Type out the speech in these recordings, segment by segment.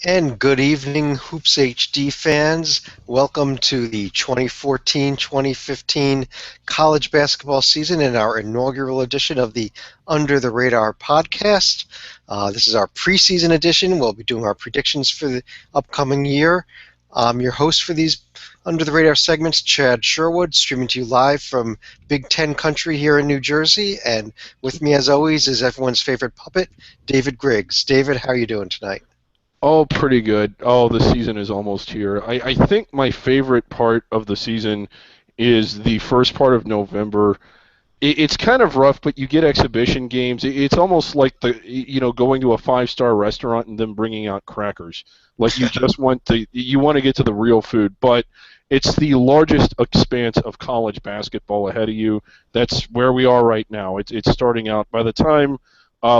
And good evening, Hoops HD fans. Welcome to the 2014-2015 college basketball season and our inaugural edition of the Under the Radar podcast. This is our preseason edition. We'll be doing our predictions for the upcoming year. I'm your host for these Under the Radar segments, Chad Sherwood, streaming to you live from Big Ten country here in New Jersey. And with me, as always, is everyone's favorite puppet, David Griggs. David, how are you doing tonight? Oh, pretty good. Oh, the season is almost here. I think my favorite part of the season is the first part of November. It's kind of rough, but you get exhibition games. It's almost like going to a five-star restaurant and then bringing out crackers. Like you want to get to the real food, but it's the largest expanse of college basketball ahead of you. That's where we are right now. It's starting out. By the time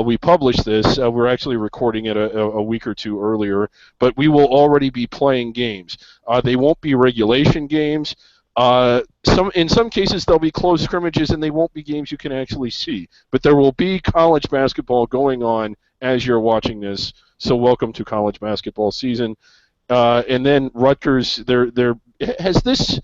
we publish this, we're actually recording it a week or two earlier, but we will already be playing games. They won't be regulation games. In some cases, there'll be close scrimmages, and they won't be games you can actually see. But there will be college basketball going on as you're watching this. So welcome to college basketball season. And then Rutgers, has this.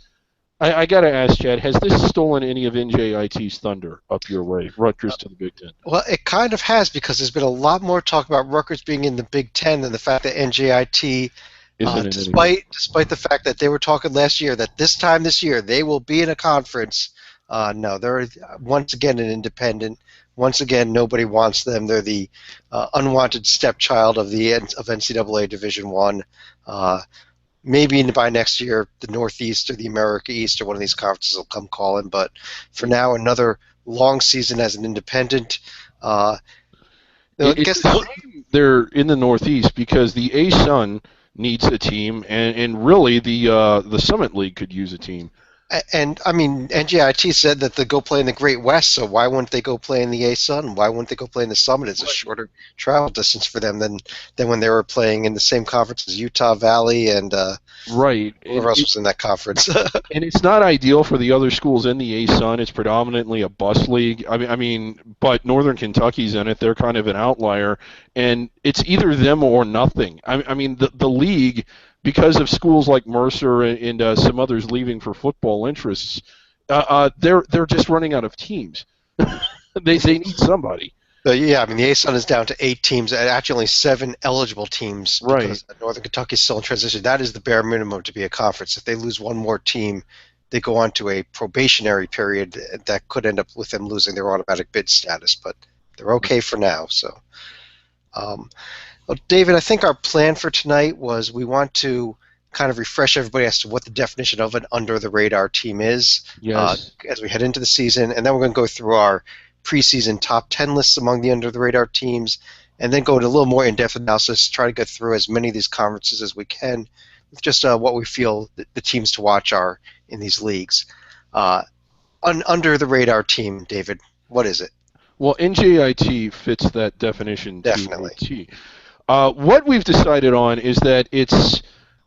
I got to ask, Chad, has this stolen any of NJIT's thunder up your way, Rutgers to the Big Ten? Well, it kind of has, because there's been a lot more talk about Rutgers being in the Big Ten than the fact that NJIT, despite the fact that they were talking last year that this time this year they will be in a conference. No, they're once again an independent. Once again, nobody wants them. They're the unwanted stepchild of NCAA Division I. Maybe by next year, the Northeast or the America East or one of these conferences will come calling. But for now, another long season as an independent. It's a shame they're in the Northeast because the A-Sun needs a team, and really the Summit League could use a team. And, I mean, NJIT said that they go play in the Great West, so why wouldn't they go play in the A-Sun? Why wouldn't they go play in the Summit? It's a shorter travel distance for them than when they were playing in the same conference as Utah Valley and right. whoever else was in that conference. And it's not ideal for the other schools in the A-Sun. It's predominantly a bus league. I mean, but Northern Kentucky's in it. They're kind of an outlier, and it's either them or nothing. I mean, the league, because of schools like Mercer and some others leaving for football interests, they're just running out of teams. they need somebody. Yeah, I mean, the A-Sun is down to 8 teams, actually only 7 eligible teams because Northern Kentucky is still in transition. That is the bare minimum to be a conference. If they lose one more team, they go on to a probationary period that could end up with them losing their automatic bid status, but they're okay for now. So, well, David, I think our plan for tonight was we want to kind of refresh everybody as to what the definition of an under-the-radar team is. Yes. As we head into the season, and then we're going to go through our preseason top 10 lists among the under-the-radar teams, and then go into a little more in-depth analysis, try to get through as many of these conferences as we can, with just what we feel the teams to watch are in these leagues. Under-the-radar team, David, what is it? Well, NJIT fits that definition Definitely. to a T. What we've decided on is that it's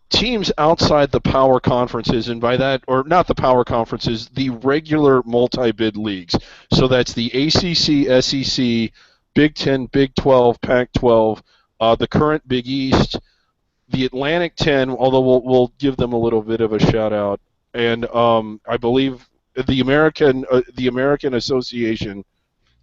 teams outside the power conferences, and by that, or not the power conferences, the regular multi-bid leagues. So that's the ACC, SEC, Big 10, Big 12, Pac-12, the current Big East, the Atlantic 10, although we'll give them a little bit of a shout-out, and I believe the American Association.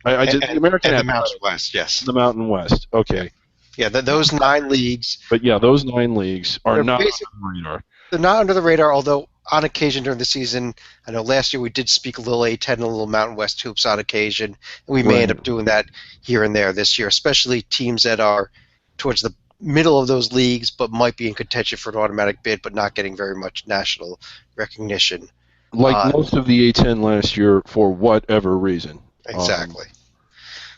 The Mountain West, yes. The Mountain West, okay. Yeah, those 9 leagues. But yeah, those 9 leagues are not under the radar. They're not under the radar, although on occasion during the season, I know last year we did speak a little A10 and a little Mountain West hoops on occasion, and we may end up doing that here and there this year, especially teams that are towards the middle of those leagues but might be in contention for an automatic bid but not getting very much national recognition. Like most of the A10 last year for whatever reason. Exactly.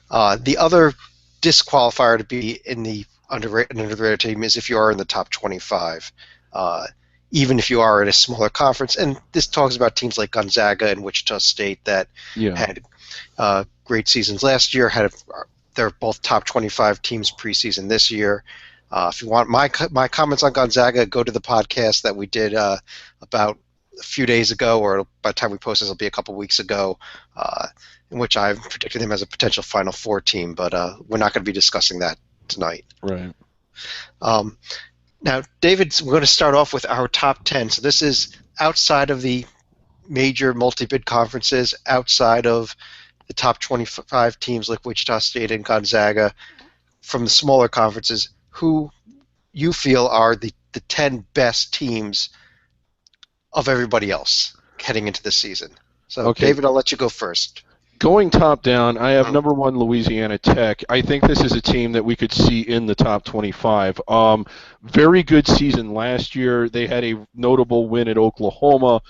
The other disqualifier to be in the under-the-radar team is if you are in the top 25, even if you are in a smaller conference. And this talks about teams like Gonzaga and Wichita State that had great seasons last year. They're both top 25 teams preseason this year. If you want my comments on Gonzaga, go to the podcast that we did about a few days ago, or by the time we post this, it'll be a couple weeks ago, in which I've predicted them as a potential Final Four team, but we're not going to be discussing that tonight. Right. Now, David, we're going to start off with our top 10. So this is outside of the major multi-bid conferences, outside of the top 25 teams like Wichita State and Gonzaga, from the smaller conferences, who you feel are the 10 best teams of everybody else heading into the season. So, Okay, David, I'll let you go first. going top down, I have Mm. number one Louisiana Tech. I think this is a team that we could see in the top 25. Very good season last year. They had a notable win at Oklahoma.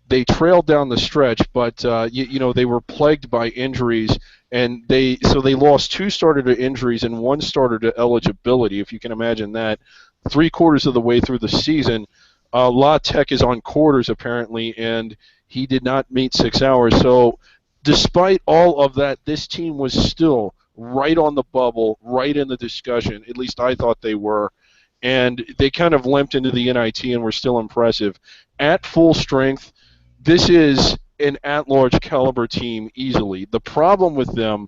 They trailed down the stretch, but they were plagued by injuries, and they lost two starter to injuries and one starter to eligibility, if you can imagine that. 3/4 of the way through the season, La Tech is on quarters apparently, and he did not meet 6 hours. So, despite all of that, this team was still right on the bubble, right in the discussion. At least I thought they were. And they kind of limped into the NIT and were still impressive. At full strength, this is an at-large caliber team easily. The problem with them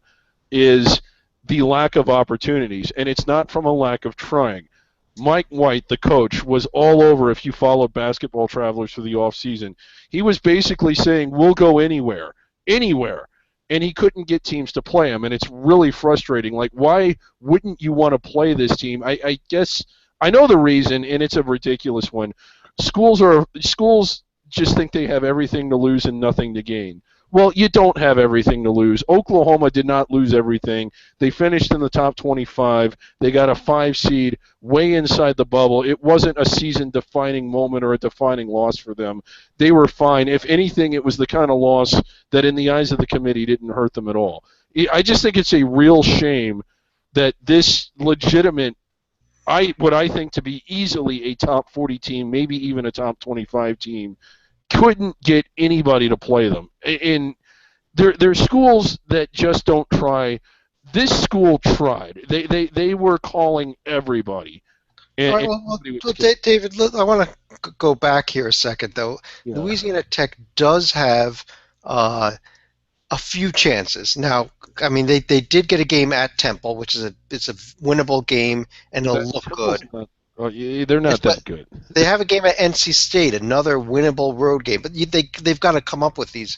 is the lack of opportunities, and it's not from a lack of trying. Mike White, the coach, was all over if you followed Basketball Travelers for the offseason. He was basically saying, we'll go anywhere, anywhere. And he couldn't get teams to play him, and it's really frustrating. Like, why wouldn't you want to play this team? I guess I know the reason, and it's a ridiculous one. Schools just think they have everything to lose and nothing to gain. Well, you don't have everything to lose. Oklahoma did not lose everything. They finished in the top 25. They got a 5 seed way inside the bubble. It wasn't a season-defining moment or a defining loss for them. They were fine. If anything, it was the kind of loss that in the eyes of the committee didn't hurt them at all. I just think it's a real shame that this legitimate what I think to be easily a top 40 team, maybe even a top 25 team, couldn't get anybody to play them. And there's schools that just don't try. This school tried. They were calling everybody. All right, And David, I want to go back here a second, though. yeah, Louisiana Tech does have a few chances. Now, I mean, they did get a game at Temple, which is it's a winnable game, and it'll look good. They're Yes, not but that good. they have a game at NC State, another winnable road game. But they've got to come up with these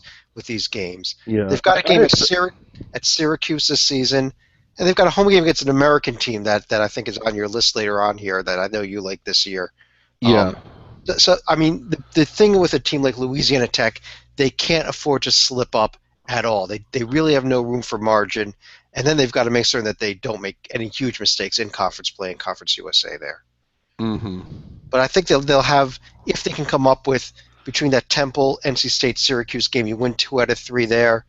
games. Yeah. They've got a game at Syracuse this season, and they've got a home game against an American team that I think is on your list later on here that I know you like this year. Yeah. So I mean, the thing with a team like Louisiana Tech, they can't afford to slip up at all. They really have no room for margin, and then they've got to make certain that they don't make any huge mistakes in conference play and Conference USA there. Mm-hmm. But I think they'll have, if they can come up with between that Temple, NC State, Syracuse game, you win 2 out of 3 there.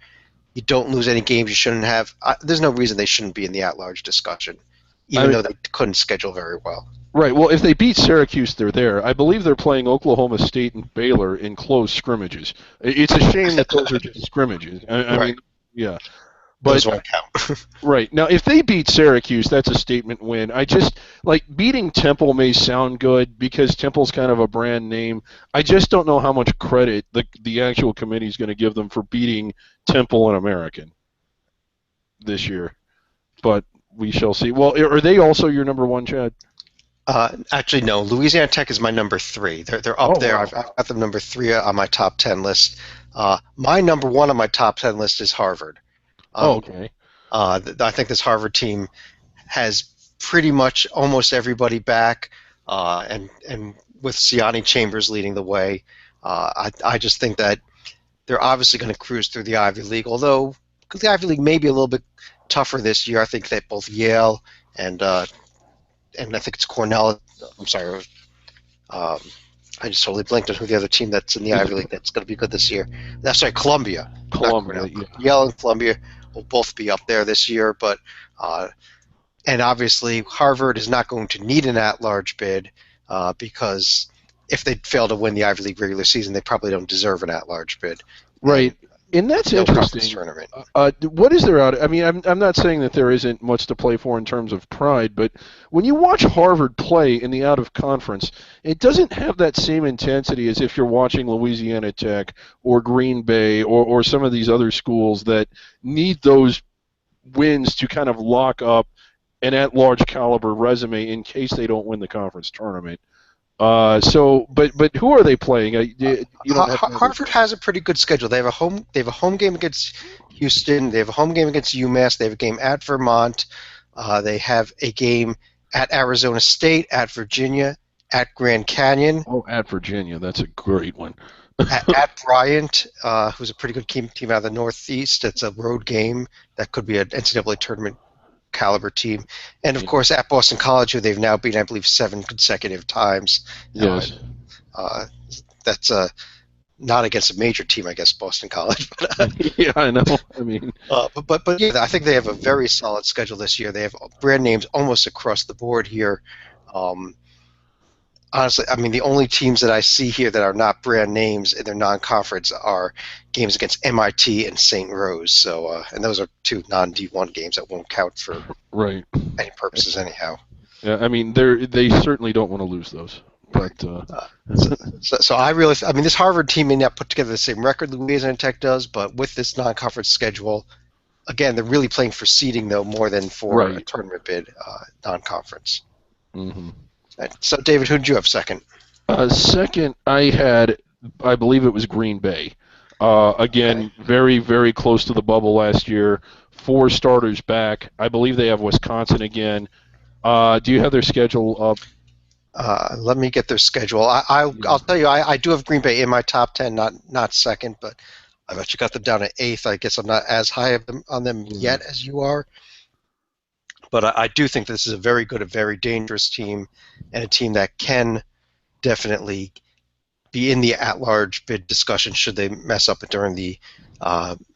You don't lose any games you shouldn't have. There's no reason they shouldn't be in the at-large discussion, even though they couldn't schedule very well. Right. Well, if they beat Syracuse, they're there. I believe they're playing Oklahoma State and Baylor in close scrimmages. It's a shame that those are just scrimmages. I Right. mean, yeah. Those But won't count. right now, if they beat Syracuse, that's a statement win. I just like beating Temple may sound good because Temple's kind of a brand name. I just don't know how much credit the actual committee is going to give them for beating Temple and American this year. But we shall see. Well, are they also your number one, Chad? Actually, no. Louisiana Tech is my number 3. They're up there. Wow. I've got them number 3 on my top 10 list. My number 1 on my top 10 list is Harvard. Okay. I think this Harvard team has pretty much almost everybody back, and with Siani Chambers leading the way, I just think that they're obviously going to cruise through the Ivy League. Although the Ivy League may be a little bit tougher this year. I think that both Yale and I think it's Cornell. I'm sorry. I just totally blanked on who the other team that's in the Ivy League that's going to be good this year. That's right, Columbia. Columbia. Yeah. Yale and Columbia will both be up there this year, but and obviously Harvard is not going to need an at-large bid because if they fail to win the Ivy League regular season, they probably don't deserve an at-large bid. Right. And that's No interesting. tournament. What is there out? I mean, I'm not saying that there isn't much to play for in terms of pride, but when you watch Harvard play in the out of conference, it doesn't have that same intensity as if you're watching Louisiana Tech or Green Bay or some of these other schools that need those wins to kind of lock up an at-large caliber resume in case they don't win the conference tournament. But who are they playing? You don't have to have their Harvard has a pretty good schedule. They have a home game against Houston. They have a home game against UMass. They have a game at Vermont. They have a game at Arizona State, at Virginia, at Grand Canyon, at Virginia. That's a great one. at Bryant, who's a pretty good team out of the Northeast. It's a road game that could be an NCAA tournament caliber team, and of course at Boston College, who they've now beaten, I believe, 7 consecutive times. Yes. That's not against a major team, I guess, Boston College. But, yeah, I know. I mean, but yeah, I think they have a very solid schedule this year. They have brand names almost across the board here. Honestly, I mean, the only teams that I see here that are not brand names in their non-conference are games against MIT and St. Rose. So, and those are 2 non-D1 games that won't count for right any purposes anyhow. Yeah, I mean, they certainly don't want to lose those. But so I mean, this Harvard team may not put together the same record Louisiana Tech does, but with this non-conference schedule, again, they're really playing for seeding though more than for a tournament bid, non-conference. Mm-hmm. Right. So, David, who did you have second? Second, I believe it was Green Bay. Again, very, very close to the bubble last year. 4 starters back. I believe they have Wisconsin again. Do you have their schedule up? Let me get their schedule. I'll tell you, I do have Green Bay in my top 10, not second, but I've actually got them down at 8th. I guess I'm not as high on them yet as you are. But I do think this is a very good, a very dangerous team, and a team that can definitely be in the at-large bid discussion should they mess up during the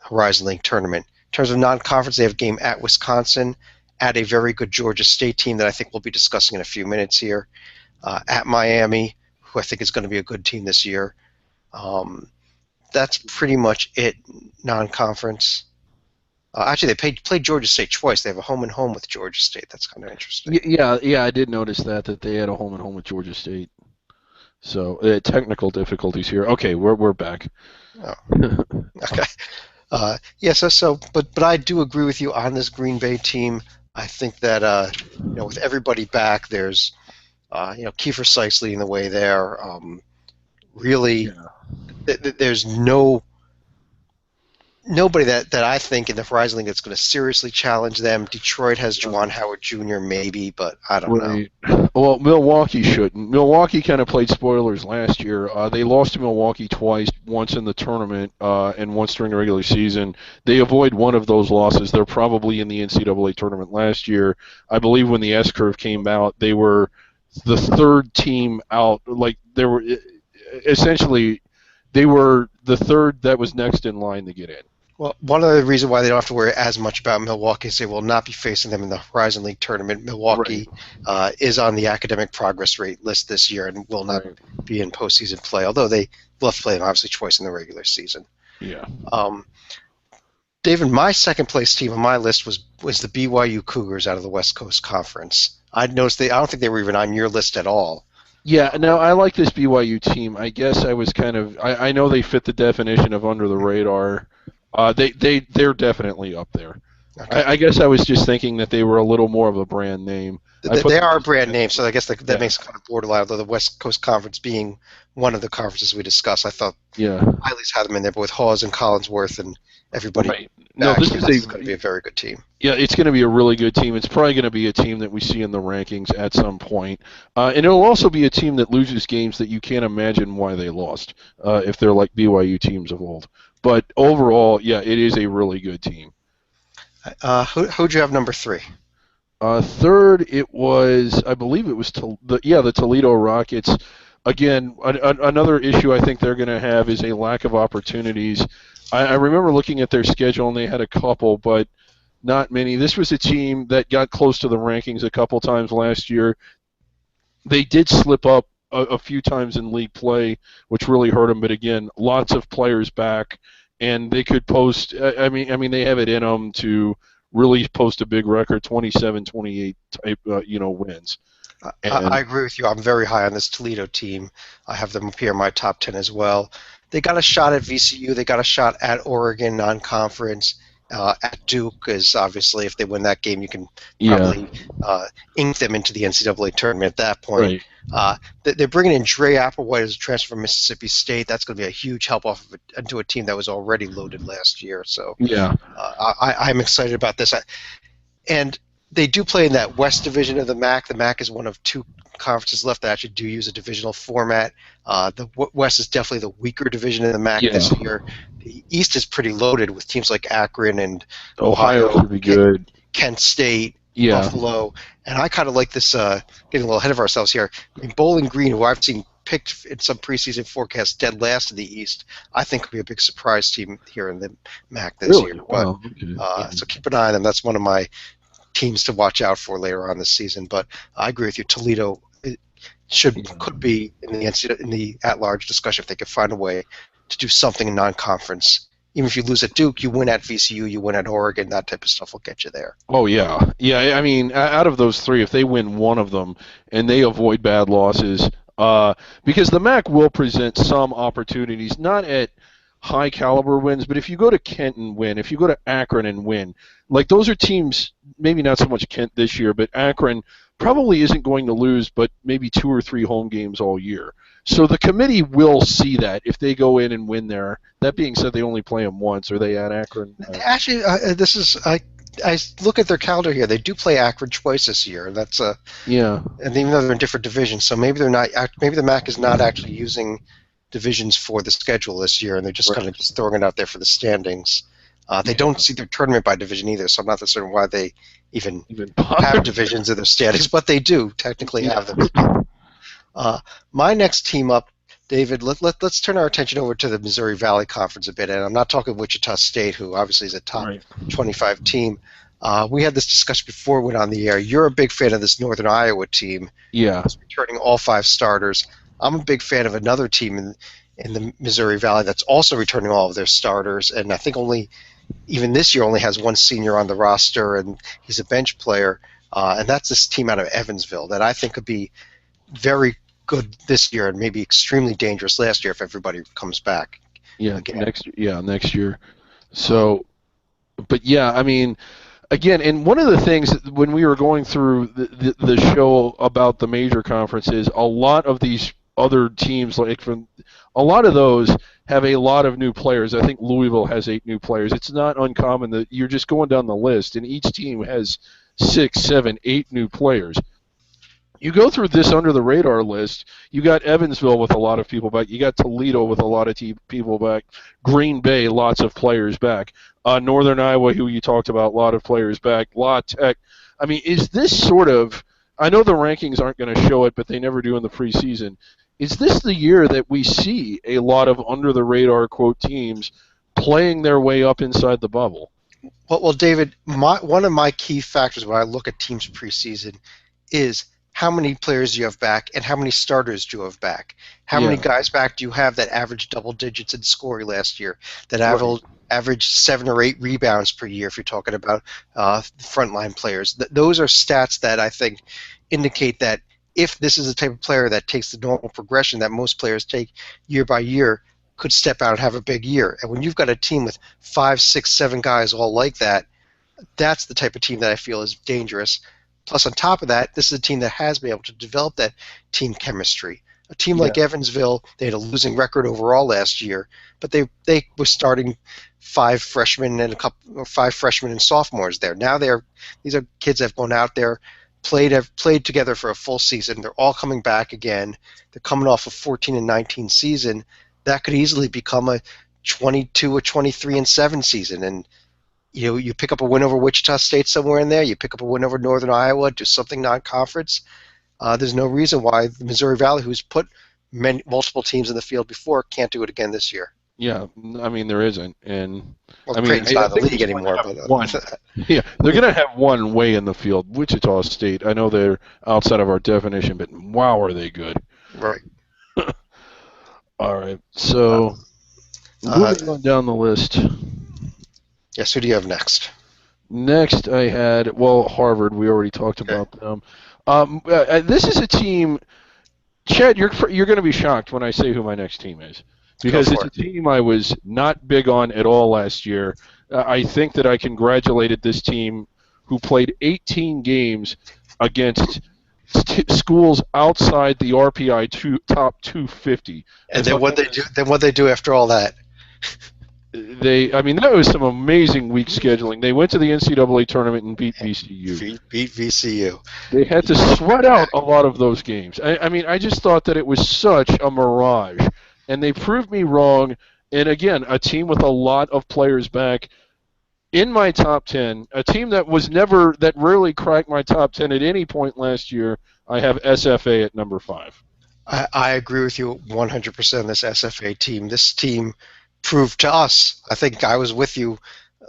Horizon League tournament. In terms of non-conference, they have a game at Wisconsin, at a very good Georgia State team that I think we'll be discussing in a few minutes here, at Miami, who I think is going to be a good team this year. That's pretty much it, non-conference. Actually, they played Georgia State twice. They have a home and home with Georgia State. That's kind of interesting. Yeah, I did notice that they had a home and home with Georgia State. So technical difficulties here. Okay, we're back. Oh. Okay. Yeah. But I do agree with you on this Green Bay team. I think that with everybody back, there's Kiefer Sykes leading the way there. Really, there's nobody that I think in the Horizon League that's going to seriously challenge them. Detroit has Juwan Howard Jr. maybe, but I don't know. Well, Milwaukee shouldn't. Milwaukee kind of played spoilers last year. They lost to Milwaukee twice, once in the tournament and once during the regular season. They avoid one of those losses. They're probably in the NCAA tournament last year. I believe when the S-curve came out, they were the 3rd team out. Like they were essentially they were the 3rd that was next in line to get in. Well, one of the reasons why they don't have to worry as much about Milwaukee is they will not be facing them in the Horizon League tournament. Milwaukee is on the academic progress rate list this year and will not be in postseason play, although they will have to play them obviously twice in the regular season. Yeah. David, my second place team on my list was the BYU Cougars out of the West Coast Conference. I noticed I don't think they were even on your list at all. Yeah, no, I like this BYU team. I guess I was I know they fit the definition of under the radar. They're definitely up there. Okay. I guess I was just thinking that they were a little more of a brand name. They are a brand name, so I guess that makes it kind of borderline. Although the West Coast Conference being one of the conferences we discussed, I thought I at least had them in there. But with Hawes and Collinsworth and everybody, this is going to be a very good team. Yeah, it's going to be a really good team. It's probably going to be a team that we see in the rankings at some point. And it'll also be a team that loses games that you can't imagine why they lost, if they're like BYU teams of old. But overall, yeah, it is a really good team. Who'd you have number 3? Third, I believe it was the Toledo Rockets. Again, another issue I think they're going to have is a lack of opportunities. I remember looking at their schedule, and they had a couple, but not many. This was a team that got close to the rankings a couple times last year. They did slip up a few times in league play, which really hurt them. But again, lots of players back, and they could post. I mean, they have it in them to really post a big record, 27-28 type, wins. I agree with you. I'm very high on this Toledo team. I have them up here in my top 10 as well. They got a shot at VCU. They got a shot at Oregon non-conference. At Duke is obviously, if they win that game, you can Yeah, probably ink them into the NCAA tournament at that point. right. They're bringing in Dre Applewhite as a transfer from Mississippi State. That's going to be a huge help into a team that was already loaded last year. So Yeah. I'm excited about this. And they do play in that West Division of the MAC. The MAC is one of two conferences left that actually do use a divisional format. The West is definitely the weaker division in the MAC Yeah. this year. The East is pretty loaded with teams like Akron and Ohio Ohio, should be good. Kent State, Yeah. Buffalo, and I kind of like this. Getting a little ahead of ourselves here. I mean, Bowling Green, who I've seen picked in some preseason forecasts dead last in the East, I think could be a big surprise team here in the MAC this Really? year. But Wow. Okay. Yeah. so keep an eye on them. That's one of my teams to watch out for later on this season. But I agree with you. Toledo Yeah. could be in the at-large discussion if they could find a way to do something in non-conference. Even if you lose at Duke, you win at VCU, you win at Oregon. That type of stuff will get you there. Oh yeah, yeah. I mean, out of those three, if they win one of them and they avoid bad losses, because the MAC will present some opportunities, not at high caliber wins, but if you go to Kent and win, if you go to Akron and win, like those are teams. Maybe not so much Kent this year, but Akron probably isn't going to lose, but maybe 2 or 3 home games all year. So the committee will see that if they go in and win there. That being said, they only play them once. Are they at Akron? Actually, this is I look at their calendar here. They do play Akron twice this year. That's Yeah. and even though they're in different divisions, so maybe they're not. Maybe the MAC is not actually using divisions for the schedule this year, and they're just kind Right. of just throwing it out there for the standings. They don't see their tournament by division either, so I'm not certain why they even Even have bother. divisions in their standings, but they do technically have them. Yeah. Uh, my next team up, David, let's turn our attention over to the Missouri Valley Conference a bit, and I'm not talking Wichita State, who obviously is a top Right. 25 team. We had this discussion before we went on the air. You're a big fan of this Northern Iowa team, Yeah. returning all 5 starters. I'm a big fan of another team in the Missouri Valley that's also returning all of their starters, and I think only even this year only has one senior on the roster, and he's a bench player. And that's this team out of Evansville that I think could be very good this year and maybe extremely dangerous last year if everybody comes back Yeah. again. Next year. So, but yeah, I mean, again, and one of the things when we were going through the show about the major conferences, a lot of these other teams, like from a lot of those, have a lot of new players. I think Louisville has 8 new players. It's not uncommon that you're just going down the list, and each team has 6, 7, 8 new players. You go through this under the radar list. You got Evansville with a lot of people back. You got Toledo with a lot of people back. Green Bay, lots of players back. Northern Iowa, who you talked about, a lot of players back. La Tech. I mean, is this sort of? I know the rankings aren't going to show it, but they never do in the preseason. Is this the year that we see a lot of under the radar quote teams playing their way up inside the bubble? Well, David, one of my key factors when I look at teams preseason is how many players do you have back and how many starters do you have back? How many Yeah. guys back do you have that averaged double digits in scoring last year, that Right. averaged 7 or 8 rebounds per year if you're talking about frontline players? Those are stats that I think indicate that if this is the type of player that takes the normal progression that most players take year by year, could step out and have a big year. And when you've got a team with 5, 6, 7 guys all like that, that's the type of team that I feel is dangerous. Plus, on top of that, this is a team that has been able to develop that team chemistry. A team Yeah. like Evansville, they had a losing record overall last year, but they were starting 5 freshmen and 5 freshmen and sophomores there. Now these are kids that have gone out there, have played together for a full season. They're all coming back again. They're coming off a 14 and 19 season. That could easily become a 22 or 23-7 season, and you pick up a win over Wichita State somewhere in there. You pick up a win over Northern Iowa, do something non-conference. There's no reason why the Missouri Valley, who's put multiple teams in the field before, can't do it again this year. Yeah. I mean, there isn't, and Well, I mean, Creighton's not I in the think league there's going to anymore, have but one. Yeah, they're going to have one way in the field. Wichita State. I know they're outside of our definition, but wow, are they good? right. All right. So Uh, moving on down the list. yes, who do you have next? Next, I had Harvard. We already talked Okay, about them. This is a team. Chad, you're going to be shocked when I say who my next team is go because it's for a it. team I was not big on at all last year. I think that I congratulated this team who played 18 games against schools outside the RPI top 250. I And then thought what that they do? was Then what they do after all that? I mean, that was some amazing weak scheduling. They went to the NCAA tournament and beat VCU. Beat VCU. They had to sweat out a lot of those games. I mean, I just thought that it was such a mirage, and they proved me wrong. And again, a team with a lot of players back in my top 10, a team that rarely cracked my top 10 at any point last year. I have SFA at number 5. I agree with you 100%. This SFA team. This team proved to us. I think I was with you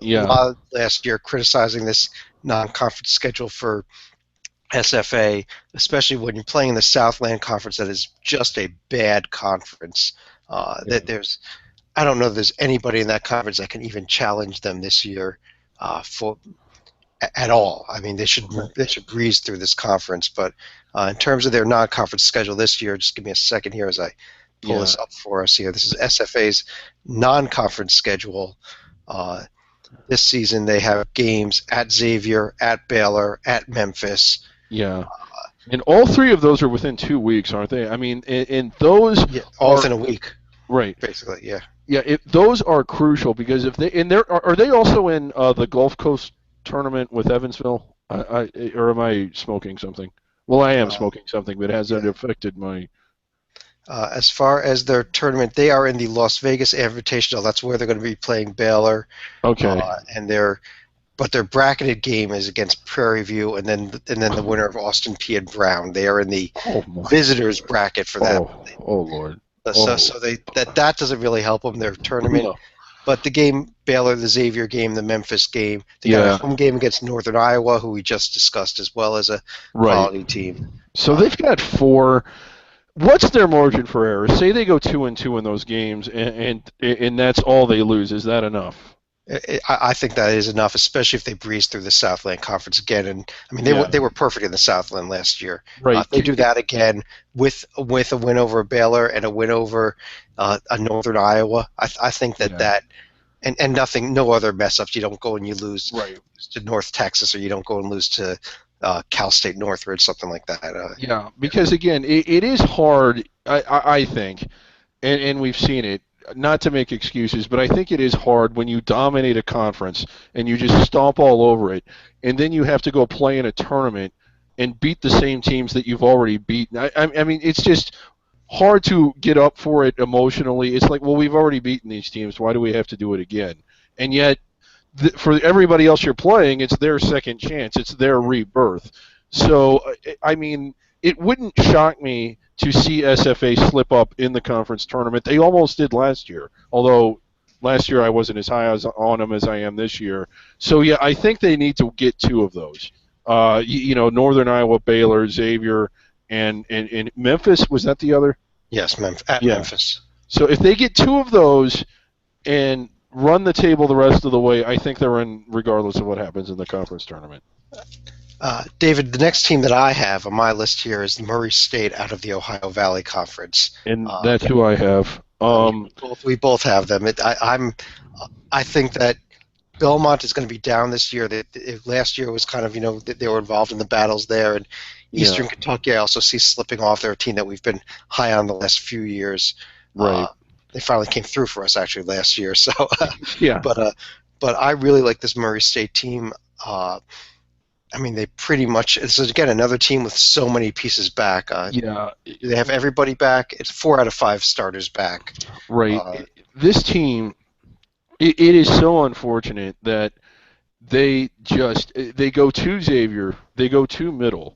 a Yeah, lot last year criticizing this non-conference schedule for SFA, especially when you're playing in the Southland Conference. That is just a bad conference. yeah, That there's, I don't know if there's anybody in that conference that can even challenge them this year for at all. I mean, right. they should breeze through this conference. But in terms of their non-conference schedule this year, just give me a second here as I pull Yeah, this up for us here. This is SFA's non-conference schedule. Uh, this season, they have games at Xavier, at Baylor, at Memphis. yeah. And all three of those are within 2 weeks, aren't they? I mean, and those Yeah, all are within a week, right. basically. Yeah. Yeah, those are crucial because if they and there are they also in the Gulf Coast tournament with Evansville? Or am I smoking something? Well, I am Uh, smoking something, but has that yeah. affected my? As far as their tournament, they are in the Las Vegas Invitational. That's where they're going to be playing Baylor, Okay. and their bracketed game is against Prairie View, and then the winner of Austin P and Brown. They are in the Oh my. visitors bracket for that. Oh Lord. So Oh they that doesn't really help them their tournament. no. But the game Baylor, the Xavier game, the Memphis game, they got a Yeah. home game against Northern Iowa, who we just discussed, as well as a Right. quality team. So Uh, they've got 4. What's their margin for error? Say they go 2-2 in those games, and that's all they lose. Is that enough? I think that is enough, especially if they breeze through the Southland Conference again. And I mean, Yeah. they were perfect in the Southland last year. Right. If they do that again with a win over Baylor and a win over a Northern Iowa, I think Yeah. that and nothing, no other mess ups. You don't go and you lose Right. to North Texas, or you don't go and lose to Cal State Northridge, something like that. Yeah, because again, it is hard. I think, and we've seen it. Not to make excuses, but I think it is hard when you dominate a conference and you just stomp all over it, and then you have to go play in a tournament and beat the same teams that you've already beaten. I mean, it's just hard to get up for it emotionally. It's like, well, we've already beaten these teams. Why do we have to do it again? And yet, for everybody else you're playing, it's their second chance. It's their rebirth. So, I mean, it wouldn't shock me to see SFA slip up in the conference tournament. They almost did last year, although last year I wasn't as high on them as I am this year. So, yeah, I think they need to get 2 of those. Northern Iowa, Baylor, Xavier, and Memphis. Was that the other? Yes, at Yeah. Memphis. So if they get 2 of those and run the table the rest of the way, I think they're in regardless of what happens in the conference tournament. David, the next team that I have on my list here is Murray State out of the Ohio Valley Conference. And that's who I have. We both have them. I think that Belmont is going to be down this year. Last year was kind of, they were involved in the battles there. And Eastern Yeah. Kentucky, I also see slipping off. They're a team that we've been high on the last few years. Right. They finally came through for us actually last year. So, Yeah. but I really like this Murray State team. I mean, they pretty much. This is again another team with so many pieces back. Yeah. They have everybody back. It's 4 out of 5 starters back. Right. Uh, This team, it is so unfortunate that they go to Xavier, they go to Middle,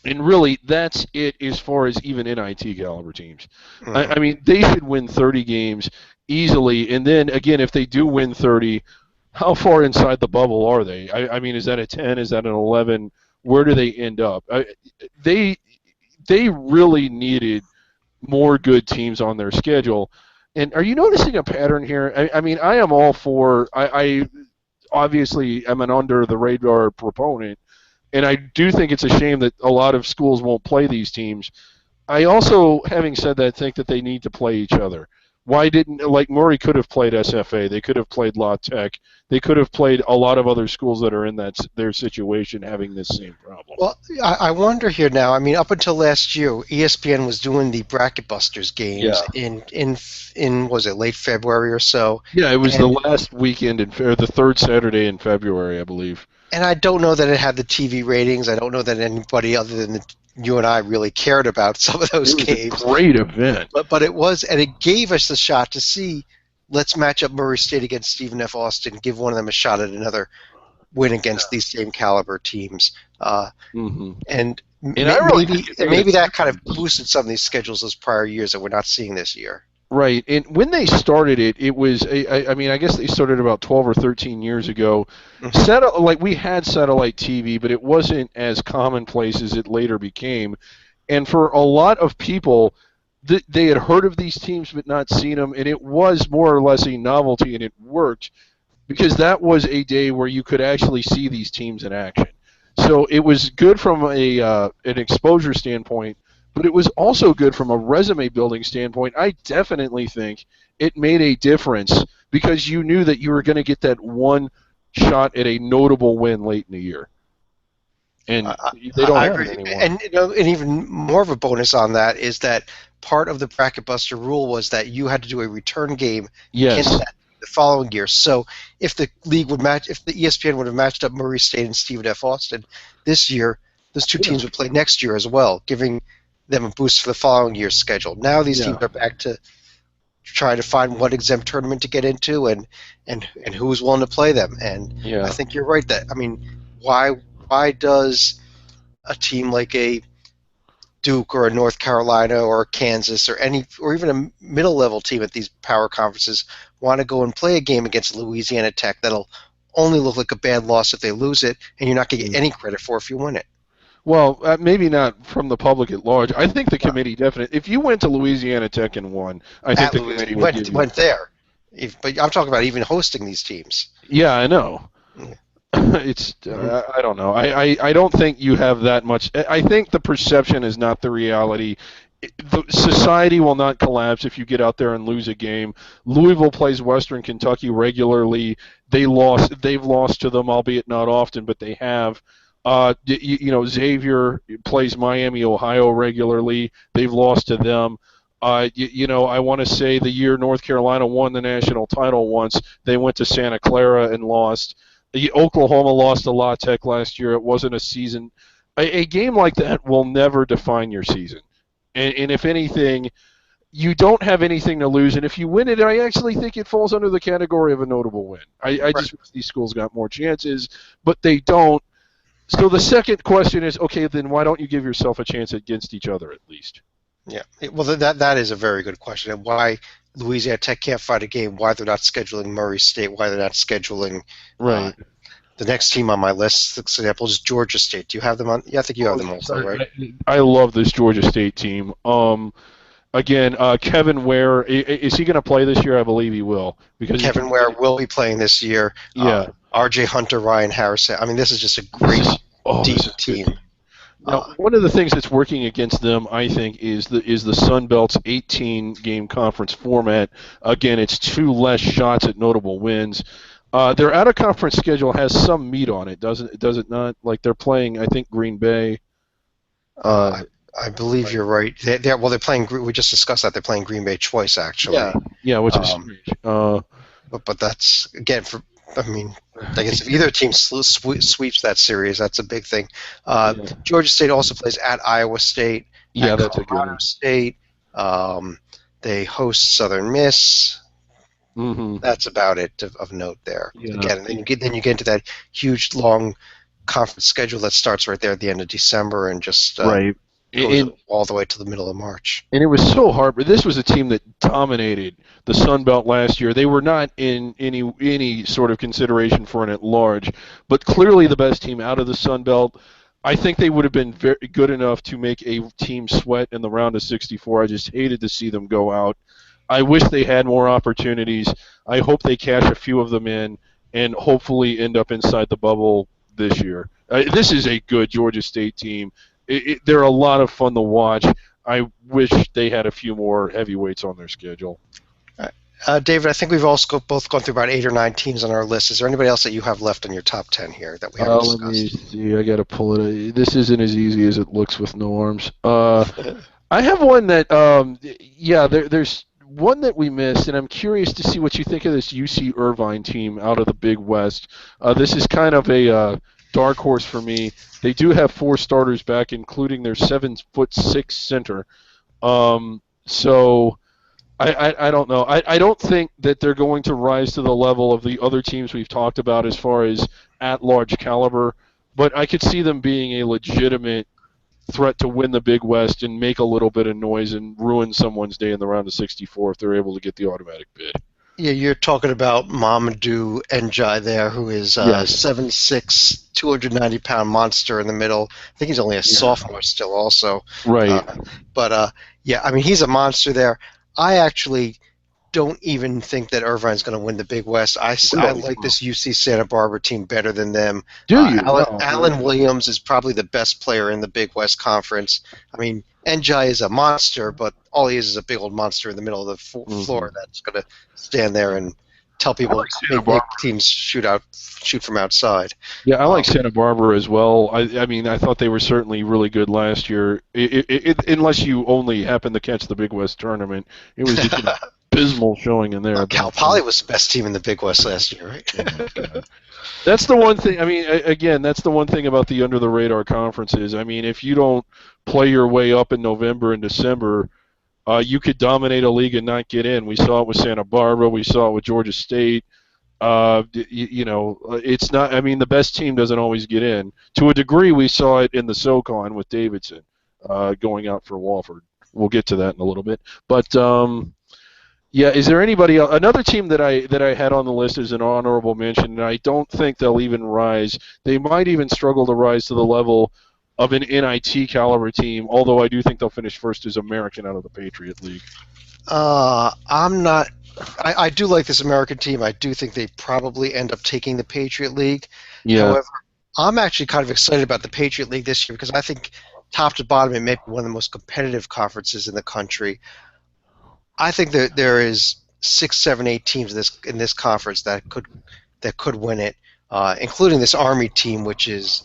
and really that's it as far as even NIT caliber teams. mhm. I mean, they should win 30 games easily, and then again, if they do win 30, how far inside the bubble are they? I mean, is that a 10? Is that an 11? Where do they end up? They they really needed more good teams on their schedule. And are you noticing a pattern here? I mean, I am all for. I obviously am an under the radar proponent, and I do think it's a shame that a lot of schools won't play these teams. I also, having said that, think that they need to play each other. Why didn't, like, Murray could have played SFA, they could have played La Tech, they could have played a lot of other schools that are in their situation having this same problem. Well, I wonder here now. I mean, up until last year, ESPN was doing the Bracket Busters games Yeah. in was it late February or so, Yeah, it was the and last weekend or the third Saturday in February, I believe. I don't know that it had the TV ratings. I don't know that anybody other than you and I really cared about some of those It was a games. great event. But it was, and it gave us the shot to see. Let's match up Murray State against Stephen F. Austin. Give one of them a shot at another win against these same caliber teams. Hmm. And And I really maybe think it made a maybe that kind of difference. boosted some of these schedules those prior years that we're not seeing this year. Right, and when they started it, it was I mean, I guess they started about 12 or 13 years ago. Mhm. Like, we had satellite TV, but it wasn't as commonplace as it later became. And for a lot of people, they had heard of these teams but not seen them, and it was more or less a novelty, and it worked because that was a day where you could actually see these teams in action. So it was good from an exposure standpoint, but it was also good from a resume building standpoint. I definitely think it made a difference because you knew that you were going to get that one shot at a notable win late in the year, and I, they don't I have it agree, anymore. and and even more of a bonus on that is that part of the bracket buster rule was that you had to do a return game against Yes. that the following year. So if the league would match, if the ESPN would have matched up Murray State and Stephen F. Austin this year, those two Yeah. teams would play next year as well, giving them a boost for the following year's schedule. Now these Yeah. teams are back to try to find what exempt tournament to get into and who's willing to play them. And I Yeah. think you're right that I mean, why does a team like a Duke or a North Carolina or a Kansas or even a middle level team at these power conferences want to go and play a game against Louisiana Tech that'll only look like a bad loss if they lose it, and you're not going to get any credit for if you win it. Well, maybe not from the public at large. I think the committee definitely. If you went to Louisiana Tech and won, I think At the Louisiana, committee would give you. went there, but I'm talking about even hosting these teams. Yeah, I know. It's Mhm. I don't know. I don't think you have that much. I think the perception is not the reality. The society will not collapse if you get out there and lose a game. Louisville plays Western Kentucky regularly. They've lost to them, albeit not often, but they have. Xavier plays Miami, Ohio regularly. They've lost to them. I want to say the year North Carolina won the national title once, they went to Santa Clara and lost. Oklahoma lost to La Tech last year. It wasn't a season. A game like that will never define your season. And if anything, you don't have anything to lose. And if you win it, I actually think it falls under the category of a notable win. I Right. just wish these schools got more chances, but they don't. So the second question is, okay, then why don't you give yourself a chance against each other at least? Yeah. Well, that is a very good question. And why Louisiana Tech can't fight a game? Why they're not scheduling Murray State? Why they're not scheduling uh, Right. the next team on my list? For example, is Georgia State. Do you have them on? Yeah, I think you have Oh, them yes. also, right? I love this Georgia State team. Again, Kevin Ware, is he going to play this year? I believe he will because he Kevin Ware committed. will be playing this year. Yeah. R.J. Hunter, Ryan Harrison. I mean, this is just a This great, is deep this is good. team. Now, one of the things that's working against them, I think, is the Sun Belt's 18-game conference format. Again, it's two less shots at notable wins. Their out-of-conference schedule has some meat on it, does it not? Like, they're playing, I think, Green Bay. Uh, Uh, I believe you're right. They're playing. We just discussed that they're playing Green Bay twice, yeah, actually. yeah, which is Um, strange. but that's again for. I mean, I guess if either team sweeps that series, that's a big thing. Yeah, Georgia State also plays at Iowa State, yeah, at that's a good Colorado one. State. They host Southern Miss. Hmm. That's about it of note there. Yeah, Again, then you get into that huge long conference schedule that starts right there at the end of December and just right. goes And all the way to the middle of March. and it was so hard. But this was a team that dominated the Sun Belt last year. They were not in any sort of consideration for an at large, but clearly the best team out of the Sun Belt. I think they would have been very good enough to make a team sweat in the round of 64. I just hated to see them go out. I wish they had more opportunities. I hope they cash a few of them in and hopefully end up inside the bubble this year. This is a good Georgia State team. They're a lot of fun to watch. I wish they had a few more heavyweights on their schedule. David, I think we've also both gone through about 8 or 9 teams on our list. Is there anybody else that you have left on your top 10 here that we haven't Let me discussed? see. I got to pull it. This isn't as easy as it looks with no arms. I have one that, yeah, there's one that we missed, and I'm curious to see what you think of this UC Irvine team out of the Big West. This is kind of a dark horse for me. They do have 4 starters back, including their 7'6" center. So I don't know. I don't think that they're going to rise to the level of the other teams we've talked about as far as at-large caliber, but I could see them being a legitimate threat to win the Big West and make a little bit of noise and ruin someone's day in the round of 64 if they're able to get the automatic bid. Yeah, you're talking about Mamadou Njai there, who is Yes. 7'6", 290-pound monster in the middle. I think he's only a Yeah. sophomore still also. Right. But yeah, I mean, he's a monster there. I actually don't even think that Irvine's going to win the Big West. I Really? like this UC Santa Barbara team better than them. Do you? Alan Williams is probably the best player in the Big West Conference. I mean, Njai is a monster, but all he is a big old monster in the middle of the floor that's going to stand there and tell I people like Santa make Barbara. teams shoot from outside. Yeah, I Um, like Santa Barbara as well. I mean, I thought they were certainly really good last year. Unless you only happened to catch the Big West tournament, it was just an abysmal showing in there. Cal Poly was the best team in the Big West last year, right? Oh my God. That's the one thing. I mean, again, that's the one thing about the under the radar conferences. I mean, if you don't play your way up in November and December, you could dominate a league and not get in. We saw it with Santa Barbara. We saw it with Georgia State. It's not. I mean, the best team doesn't always get in. To a degree, we saw it in the SoCon with Davidson going out for Wofford. We'll get to that in a little bit. But yeah, is there anybody else? Another team that I had on the list as an honorable mention, and I don't think they'll even rise. They might even struggle to rise to the level of an NIT caliber team. Although I do think they'll finish first as American out of the Patriot League. I'm not. I do like this American team. I do think they probably end up taking the Patriot League. Yeah. However, I'm actually kind of excited about the Patriot League this year because I think top to bottom it may be one of the most competitive conferences in the country. I think that there is 6, 7, 8 teams in this conference that could win it, including this Army team, which is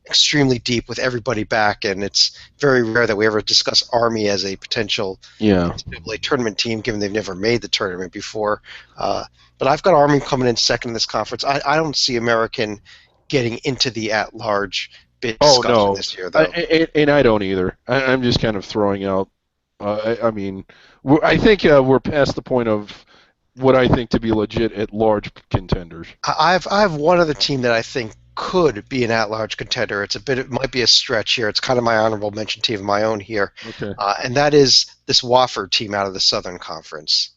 extremely deep with everybody back, and it's very rare that we ever discuss Army as a potential Yeah. NCAA tournament team, given they've never made the tournament before. But I've got Army coming in second in this conference. I don't see American getting into the at-large bid Oh discussion no, this year, though. and I don't either. I'm just kind of throwing out. I mean, I think we're past the point of what I think to be legit at large contenders. I have one other team that I think could be an at-large contender. It might be a stretch here. It's kind of my honorable mention team of my own here, Okay. and that is this Wofford team out of the Southern Conference.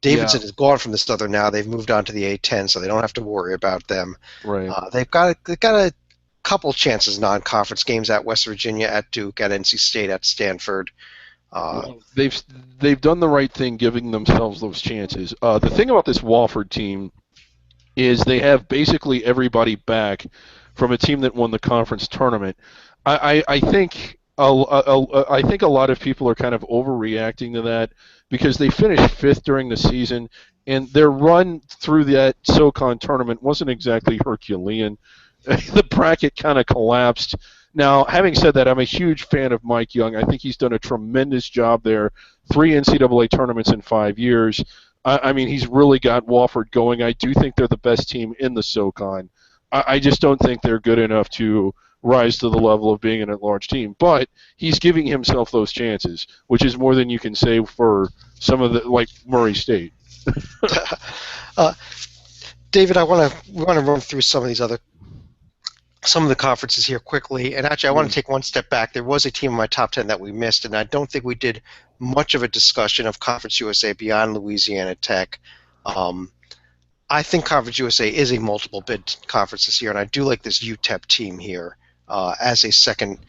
Davidson is gone from the Southern now. They've moved on to the A10, so they don't have to worry about them. Right. They've got a couple chances non-conference games at West Virginia, at Duke, at NC State, at Stanford. Well, they've done the right thing, giving themselves those chances. The thing about this Wofford team is they have basically everybody back from a team that won the conference tournament. I think I think a lot of people are kind of overreacting to that because they finished fifth during the season, and their run through that SoCon tournament wasn't exactly Herculean. The bracket kind of collapsed. Now, having said that, I'm a huge fan of Mike Young. I think he's done a tremendous job there. 3 NCAA tournaments in 5 years. I mean, he's really got Wofford going. I do think they're the best team in the SoCon. I just don't think they're good enough to rise to the level of being an at-large team. But he's giving himself those chances, which is more than you can say for some of the, like Murray State. David, we want to run through some of the conferences here quickly, and actually I want to take one step back. There was a team in my top 10 that we missed, and I don't think we did much of a discussion of Conference USA beyond Louisiana Tech. I think Conference USA is a multiple bid conference this year, and I do like this UTEP team here as a second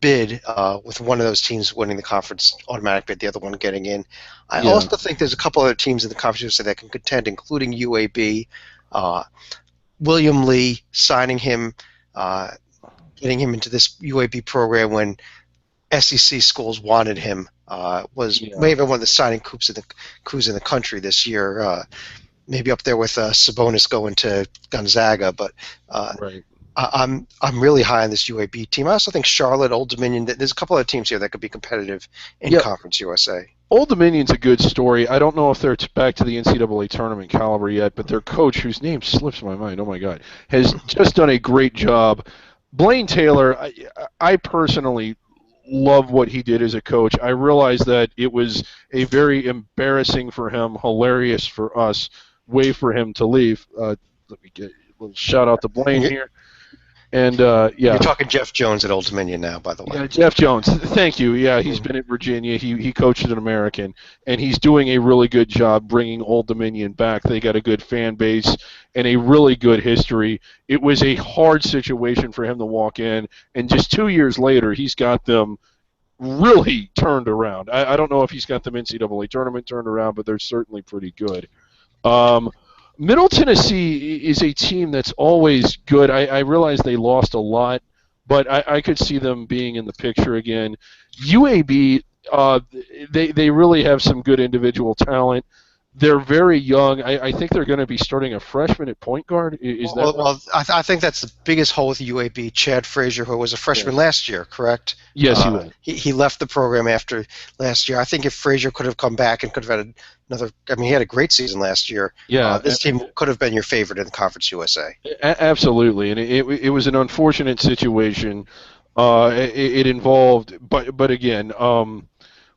bid, with one of those teams winning the conference automatic bid, the other one getting in. I also think there's a couple other teams in the Conference USA that can contend, including UAB. William Lee signing him, getting him into this UAB program when SEC schools wanted him. Was Yeah, maybe one of the signing coups in the country this year. Maybe up there with Sabonis going to Gonzaga, but right. I'm really high on this UAB team. I also think Charlotte, Old Dominion. There's a couple of teams here that could be competitive in Yeah, Conference USA. Old Dominion's a good story. I don't know if they're back to the NCAA tournament caliber yet, but their coach, whose name slips my mind, oh my God, has just done a great job. Blaine Taylor, I personally love what he did as a coach. I realize that it was a very embarrassing for him, hilarious for us way for him to leave. Let me get a little shout out to And Blaine here. And you're yeah, talking Jeff Jones at Old Dominion now, by the way. yeah, Jeff Jones. Thank you. Yeah, he's Mm. been at Virginia. He coached at American, and he's doing a really good job bringing Old Dominion back. They got a good fan base and a really good history. It was a hard situation for him to walk in, and just 2 years later, he's got them really turned around. I don't know if he's got them NCAA tournament turned around, but they're certainly pretty good. Um, Middle Tennessee is a team that's always good. I realize they lost a lot, but I could see them being in the picture again. UAB, they really have some good individual talent. They're very young. I think they're going to be starting a freshman at point guard. Is that right? I think that's the biggest hole with UAB. Chad Frazier, who was a Yeah. freshman last year, correct? Yes, he will. He left the program after last year. I think if Frazier could have come back and could have had another, I mean, he had a great season last year. Yeah, This team could have been your favorite in the Conference USA. absolutely, and it was an unfortunate situation. It involved, but again,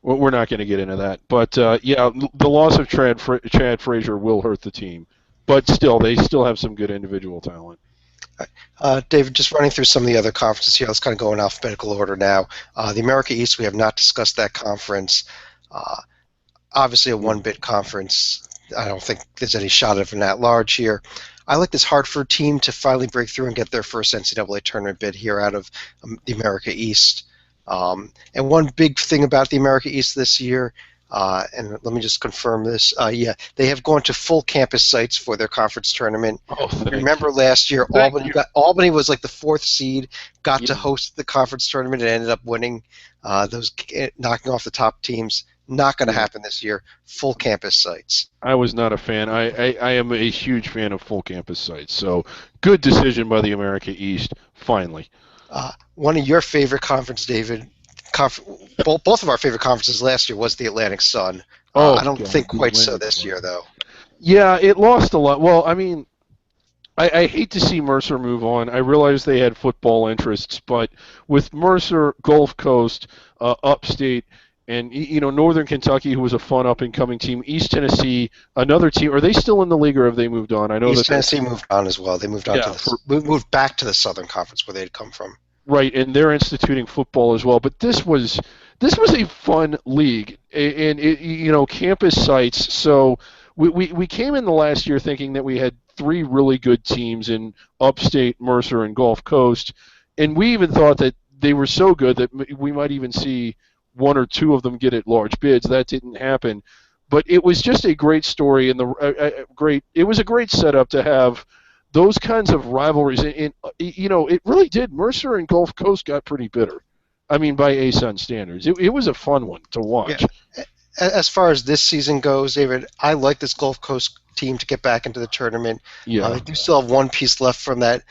we're not going to get into that. But yeah, the loss of Chad Frazier will hurt the team, but still, they still have some good individual talent. David, just running through some of the other conferences here. Let's kind of go in alphabetical order now. The America East, we have not discussed that conference. Uh, Obviously, a one-bit conference. I don't think there's any shot of an at-large here. I like this Hartford team to finally break through and get their first NCAA tournament bid here out of the America East. And one big thing about the America East this year, and let me just confirm this. Yeah, they have gone to full campus sites for their conference tournament. Oh, Remember last year, thank you. Albany was like the fourth seed, got to Yeah. host the conference tournament, and ended up winning. Those knocking off the top teams. Not going to happen this year. Full campus sites. I was not a fan. I am a huge fan of full campus sites. So good decision by the America East. Finally. One of your favorite conference, David. Both of our favorite conferences last year was the Atlantic Sun. Oh, I don't God, think the quite so Atlantic this Sun. year, though. Yeah, it lost a lot. Well, I mean, I hate to see Mercer move on. I realize they had football interests, but with Mercer, Gulf Coast, Upstate, and Northern Kentucky, who was a fun up-and-coming team, East Tennessee, another team. Are they still in the league, or have they moved on? I know East that Tennessee moved on as well. They moved on to moved back to the Southern Conference where they had come from. right, and they're instituting football as well. But this was a fun league, and campus sites. So we came in the last year thinking that we had three really good teams in Upstate, Mercer, and Gulf Coast, and we even thought that they were so good that we might even see one or two of them get at large bids. That didn't happen, but it was just a great story and great. It was a great setup to have those kinds of rivalries. And it really did. Mercer and Gulf Coast got pretty bitter. I mean, by ASUN standards, it was a fun one to watch. Yeah. As far as this season goes, David, I like this Gulf Coast team to get back into the tournament. Yeah, They do still have one piece left from that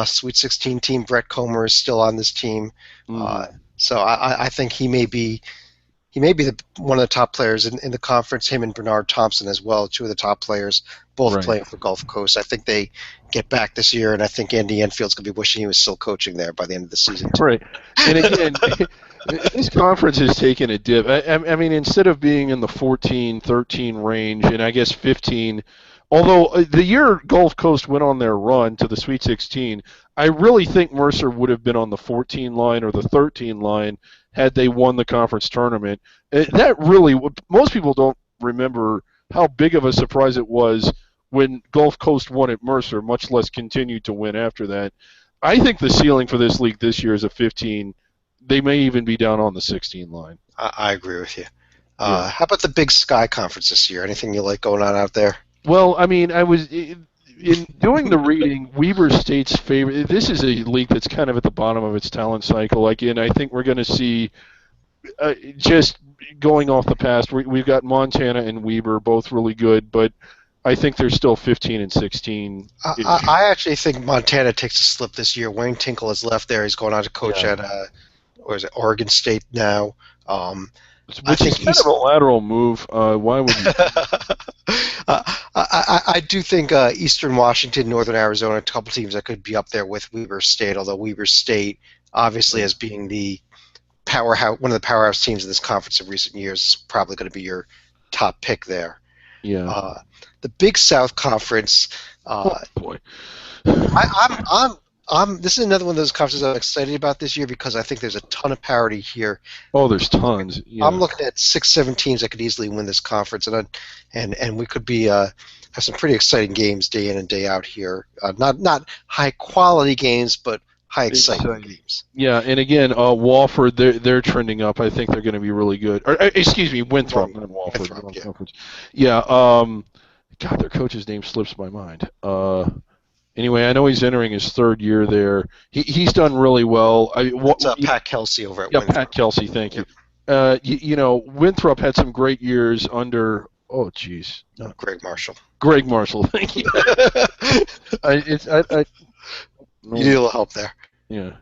Sweet 16 team. Brett Comer is still on this team, so I think he may be one of the top players in the conference. Him and Bernard Thompson as well, two of the top players, both Right. playing for Gulf Coast. I think they get back this year, and I think Andy Enfield's going to be wishing he was still coaching there by the end of the season. Too. Right. And again, this conference has taken a dip. I mean, instead of being in the 14, 13 range, and I guess 15, although the year Gulf Coast went on their run to the Sweet 16, I really think Mercer would have been on the 14 line or the 13 line had they won the conference tournament. That really, most people don't remember how big of a surprise it was when Gulf Coast won at Mercer, much less continued to win after that. I think the ceiling for this league this year is a 15. They may even be down on the 16 line. I agree with you. Yeah. How about the Big Sky Conference this year? Anything you like going on out there? Well, I mean, I was in doing the reading. Weber State's favorite. This is a league that's kind of at the bottom of its talent cycle. Again, I think we're going to see just going off the past, we've got Montana and Weber, both really good, but I think they're still 15 and 16 ish. I actually think Montana takes a slip this year. Wayne Tinkle has left there. He's going on to coach Yeah. at or is it Oregon State now. I Which is think kind of a lateral move. Why would you? I do think Eastern Washington, Northern Arizona, a couple teams that could be up there with Weber State. Although Weber State, obviously, as being the powerhouse, one of the powerhouse teams in this conference in recent years, is probably going to be your top pick there. Yeah. The Big South Conference. Oh boy. This is another one of those conferences I'm excited about this year because I think there's a ton of parity here. Oh, there's tons. Yeah. I'm looking at 6, 7 teams that could easily win this conference, and we could be have some pretty exciting games day in and day out here. Not high quality games, but high excitement games. Yeah, and again, Wofford, they're trending up. I think they're going to be really good. Or, excuse me, Winthrop, not Wofford. Winthrop, yeah. Conference. Yeah. God, their coach's name slips my mind. Anyway, I know he's entering his third year there. He's done really well. It's Pat Kelsey over at Winthrop. Pat Kelsey, thank you. Winthrop had some great years under. Oh, geez. Greg Marshall. Greg Marshall, thank you. You need a little help there. Yeah.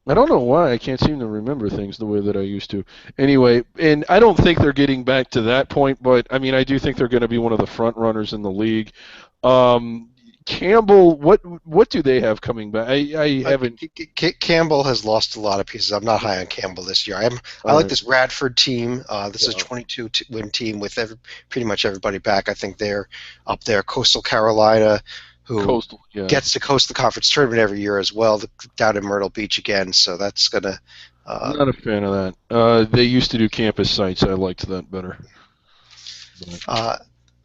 I don't know why I can't seem to remember things the way that I used to. Anyway, and I don't think they're getting back to that point, but I mean, I do think they're going to be one of the front runners in the league. Campbell, what do they have coming back? I haven't. Campbell has lost a lot of pieces. I'm not high on Campbell this year. I like this Radford team. This is a 22-win team with pretty much everybody back. I think they're up there. Coastal Carolina, who gets to coast the conference tournament every year as well, down in Myrtle Beach again. So that's gonna. I'm not a fan of that. They used to do campus sites. I liked that better.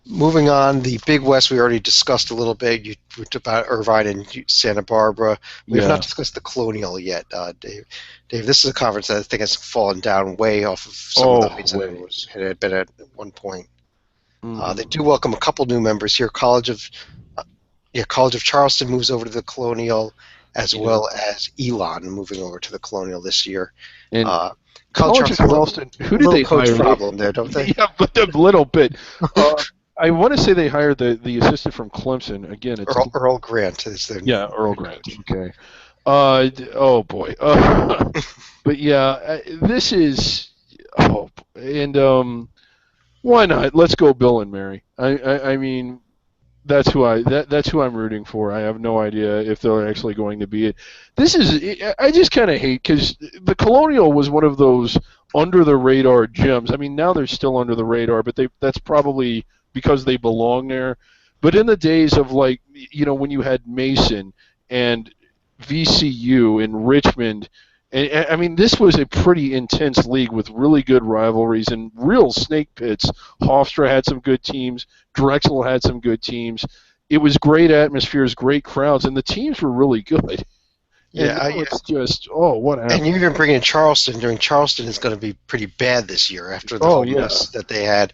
Moving on, the Big West we already discussed a little bit. You talked about Irvine and Santa Barbara. We have not discussed the Colonial yet, Dave. Dave, this is a conference that I think has fallen down way off of some of the heights that it had been at one point. They do welcome a couple new members here. College of Charleston moves over to the Colonial, as well as Elon moving over to the Colonial this year. And College of Charleston, who did they hire? Problem there, don't they? Yeah, but a little bit. I want to say they hired the assistant from Clemson. Again, it's Earl Grant is their Earl Grant. Okay. Oh boy. But yeah, this is. Why not? Let's go, Bill and Mary. I mean, that's who I'm rooting for. I have no idea if they're actually going to be it. I just kind of hate because the Colonial was one of those under the radar gyms. I mean, now they're still under the radar, but that's probably because they belong there. But in the days of when you had Mason and VCU and Richmond, and I mean, this was a pretty intense league with really good rivalries and real snake pits. Hofstra had some good teams. Drexel had some good teams. It was great atmospheres, great crowds, and the teams were really good. Yeah, it's just what happened? And you even bring in Charleston. Charleston is going to be pretty bad this year after the mess that they had.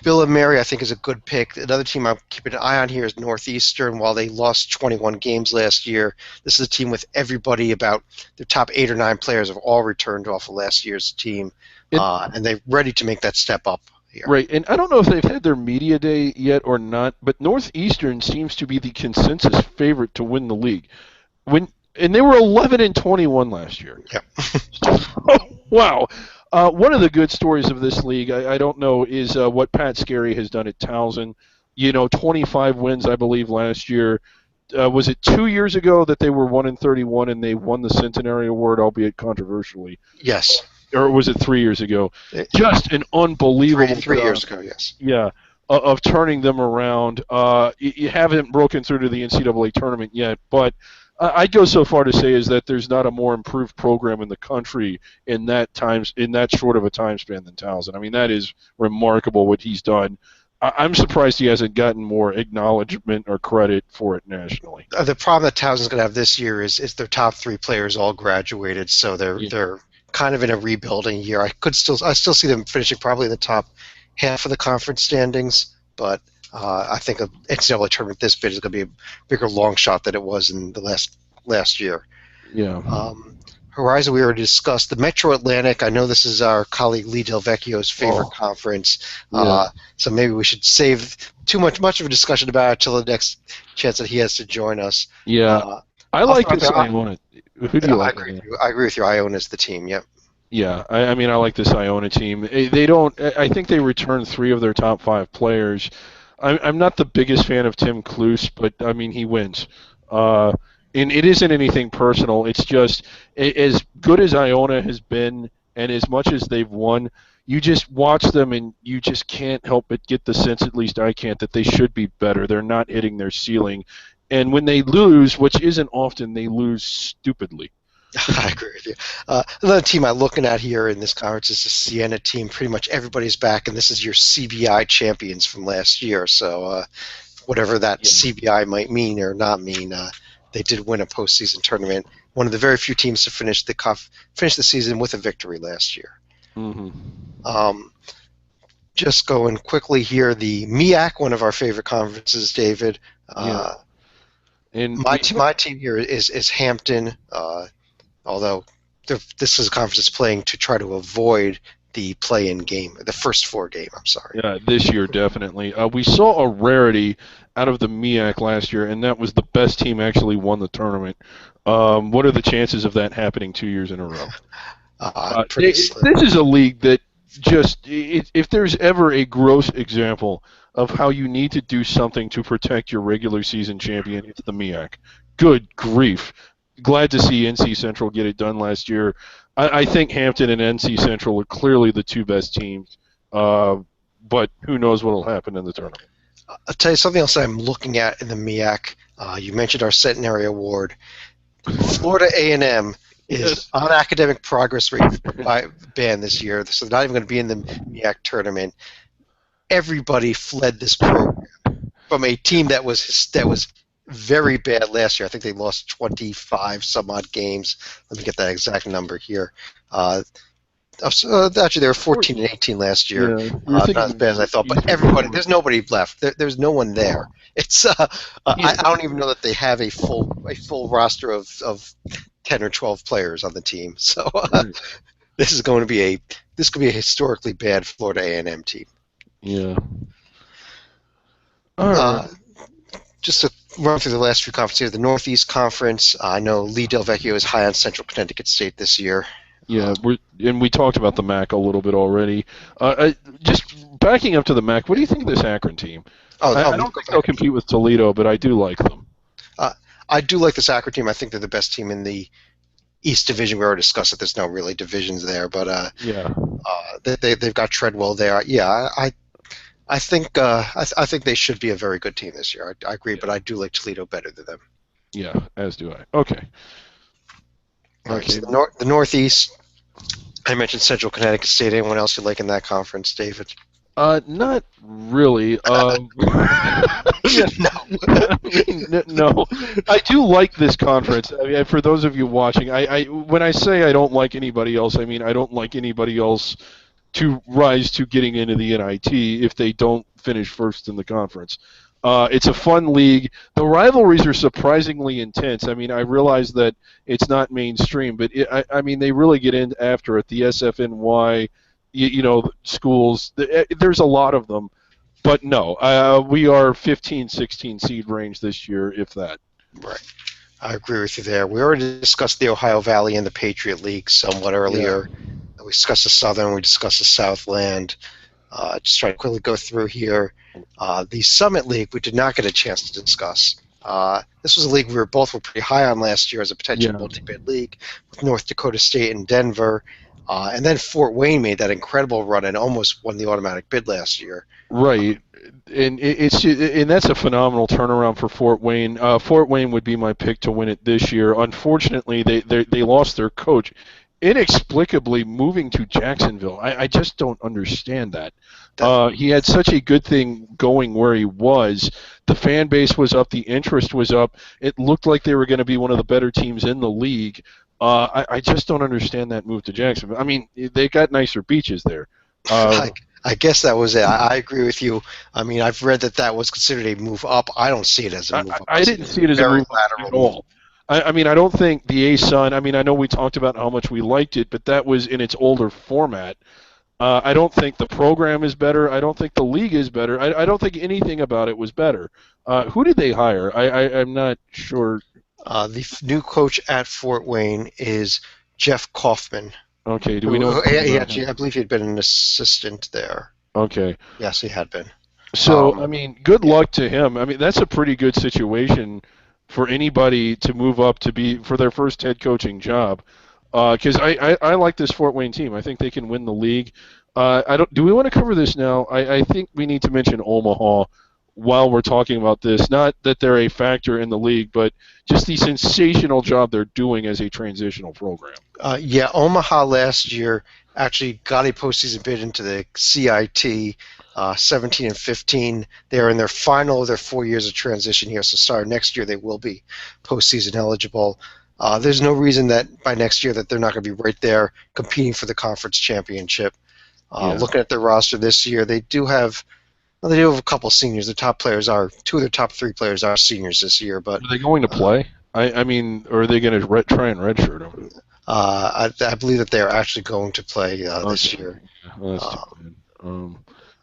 Bill and Mary, I think, is a good pick. Another team I'm keeping an eye on here is Northeastern. While they lost 21 games last year, this is a team with everybody about their top 8 or 9 players have all returned off of last year's team, and they're ready to make that step up here. Right, and I don't know if they've had their media day yet or not, but Northeastern seems to be the consensus favorite to win the league. And they were 11 and 21 last year. Yep. Wow. One of the good stories of this league, I don't know, is what Pat Scarry has done at Towson. 25 wins, I believe, last year. Was it 2 years ago that they were 1 and 31 and they won the Centenary Award, albeit controversially? Yes. Or was it 3 years ago? Just an unbelievable. 3 years ago, yes. Yeah, of turning them around. You haven't broken through to the NCAA tournament yet, but I'd go so far to say is that there's not a more improved program in the country in that short of a time span than Towson. I mean, that is remarkable what he's done. I'm surprised he hasn't gotten more acknowledgement or credit for it nationally. The problem that Towson's going to have this year is their top 3 players all graduated, so they're kind of in a rebuilding year. I still see them finishing probably in the top half of the conference standings, but I think an NCAA tournament this big is going to be a bigger long shot than it was in the last year. Yeah. Horizon we already discussed. The Metro Atlantic, I know this is our colleague Lee Del Vecchio's favorite Oh, conference, yeah, so maybe we should save much of a discussion about it till the next chance that he has to join us. yeah. Uh, I I'll like throw out this there. Iona. Who do you like over there? I agree with you. Iona's the team. Yep. Yeah, I mean, I like this Iona team. They don't. I think they returned three of their top five players. I'm not the biggest fan of Tim Kluse, but I mean, he wins. Uh, and it isn't anything personal. It's just as good as Iona has been, and as much as they've won, you just watch them, and you just can't help but get the sense, at least I can't, that they should be better. They're not hitting their ceiling, and when they lose, which isn't often, they lose stupidly. I agree with you. Another team I'm looking at here in this conference is the Siena team. Pretty much everybody's back, and this is your CBI champions from last year. So whatever that Yeah. CBI might mean or not mean, they did win a postseason tournament. One of the very few teams to finish the season with a victory last year. hmm Um, just going quickly here, the MEAC, one of our favorite conferences, David. Yeah. And My team here is Hampton. Although this is a conference that's playing to try to avoid the play-in game, the first four game. I'm sorry. yeah, this year definitely. We saw a rarity out of the MEAC last year, and that was the best team actually won the tournament. What are the chances of that happening 2 years in a row? Pretty slim. This is a league that just, if there's ever a gross example of how you need to do something to protect your regular season champion, it's the MEAC. Good grief. Glad to see NC Central get it done last year. I think Hampton and NC Central are clearly the two best teams, but who knows what will happen in the tournament. I'll tell you something else I'm looking at in the MEAC. You mentioned our Centenary Award. Florida A&M is Yes. on academic progress rate by band this year, so they're not even going to be in the MEAC tournament. Everybody fled this program from a team that was very bad last year. I think they lost 25 some odd games. Let me get that exact number here. Actually, they were 14 and 18 last year. Yeah, Not as bad as I thought, but there's nobody left. There's no one there. It's I don't even know that they have a full roster of 10 or 12 players on the team. So this could be a historically bad Florida A&M team. Yeah. All right. Just to run through the last few conferences here, the Northeast Conference. I know Lee Del Vecchio is high on Central Connecticut State this year. Yeah, we talked about the MAC a little bit already. Just backing up to the MAC, what do you think of this Akron team? I don't think they'll compete with Toledo, but I do like them. I do like this Akron team. I think they're the best team in the East Division. We already discussed that there's no really divisions there, but Yeah. they've got Treadwell there. Yeah, I think they should be a very good team this year. I agree, but I do like Toledo better than them. Yeah, as do I. Okay. Right, so the Northeast. I mentioned Central Connecticut State. Anyone else you like in that conference, David? Not really. Yeah, no. I do like this conference. I mean, for those of you watching, when I say I don't like anybody else, I mean I don't like anybody else to rise to getting into the NIT if they don't finish first in the conference. It's a fun league. The rivalries are surprisingly intense. I mean, I realize that it's not mainstream, but I mean, they really get in after it. The SFNY, schools. There's a lot of them, but no, we are 15, 16 seed range this year, if that. Right. I agree with you there. We already discussed the Ohio Valley and the Patriot League somewhat earlier. Yeah. We discussed the Southern. We discussed the Southland. Just trying to quickly go through here. The Summit League, we did not get a chance to discuss. This was a league we were pretty high on last year as a potential multi-bid league with North Dakota State and Denver. And then Fort Wayne made that incredible run and almost won the automatic bid last year. Right. And that's a phenomenal turnaround for Fort Wayne. Fort Wayne would be my pick to win it this year. Unfortunately, they lost their coach, inexplicably moving to Jacksonville. I just don't understand that. He had such a good thing going where he was. The fan base was up. The interest was up. It looked like they were going to be one of the better teams in the league. I just don't understand that move to Jacksonville. I mean, they got nicer beaches there. I guess that was it. I agree with you. I mean, I've read that was considered a move up. I don't see it as a move up. I didn't see it as a move up at all. I mean, I don't think the A-Sun, I mean, I know we talked about how much we liked it, but that was in its older format. I don't think the program is better. I don't think the league is better. I don't think anything about it was better. Who did they hire? I'm not sure. New coach at Fort Wayne is Jeff Kaufman. Okay, do we know anything He about actually, him? I believe he had been an assistant there. Okay. Yes, he had been. So, Um, I mean, good yeah. luck to him. I mean, that's a pretty good situation for anybody to move up to be for their first head coaching job. Because I like this Fort Wayne team. I think they can win the league. I don't. Do we want to cover this now? I think we need to mention Omaha while we're talking about this. Not that they're a factor in the league, but just the sensational job they're doing as a transitional program. Yeah, Omaha last year actually got a postseason bid into the CIT. 17 and 15. They are in their final of their 4 years of transition here. So, starting next year, they will be postseason eligible. There's no reason that by next year that they're not going to be right there competing for the conference championship. Yeah. Looking at their roster this year, they do have a couple seniors. The top players are two of their top three players are seniors this year, but Are they going to uh, play? I mean, or are they going to try and redshirt them? I believe that they are actually going to play this Okay. year. Well, that's too Uh, bad.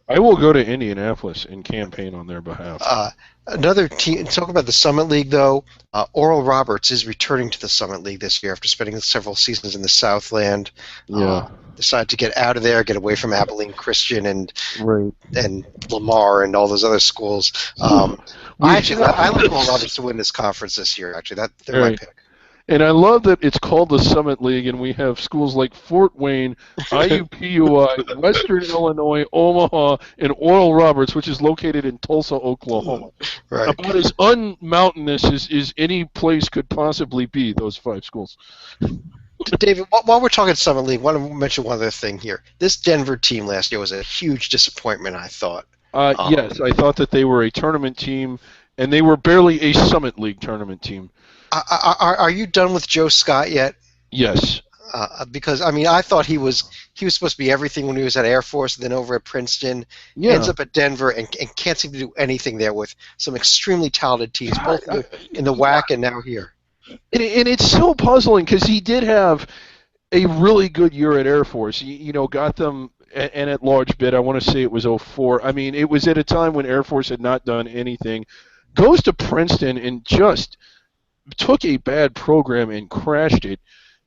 I will go to Indianapolis and campaign on their behalf. uh, Another team. Talk about the Summit League, though. Oral Roberts is returning to the Summit League this year after spending several seasons in the Southland. Yeah. Decided to get out of there, get away from Abilene Christian Right. and Lamar and all those other schools. We I like Oral Roberts to win this conference this year. Actually, they're my right. pick. And I love that it's called the Summit League, and we have schools like Fort Wayne, IUPUI, Western Illinois, Omaha, and Oral Roberts, which is located in Tulsa, Oklahoma. Right. About as unmountainous as any place could possibly be, those 5 schools. David, while we're talking Summit League, I want to mention one other thing here. This Denver team last year was a huge disappointment, I thought. Yes, I thought that they were a tournament team, and they were barely a Summit League tournament team. Are you done with Joe Scott yet? Yes. Because I mean, I thought he was supposed to be everything when he was at Air Force, and then over at Princeton, ends Yeah. up at Denver, and can't seem to do anything there with some extremely talented teams, God, both in the WAC and now here. and it's so puzzling because he did have a really good year at Air Force. Got them and at large bid. I want to say it was '04. I mean, it was at a time when Air Force had not done anything. Goes to Princeton and just took a bad program and crashed it.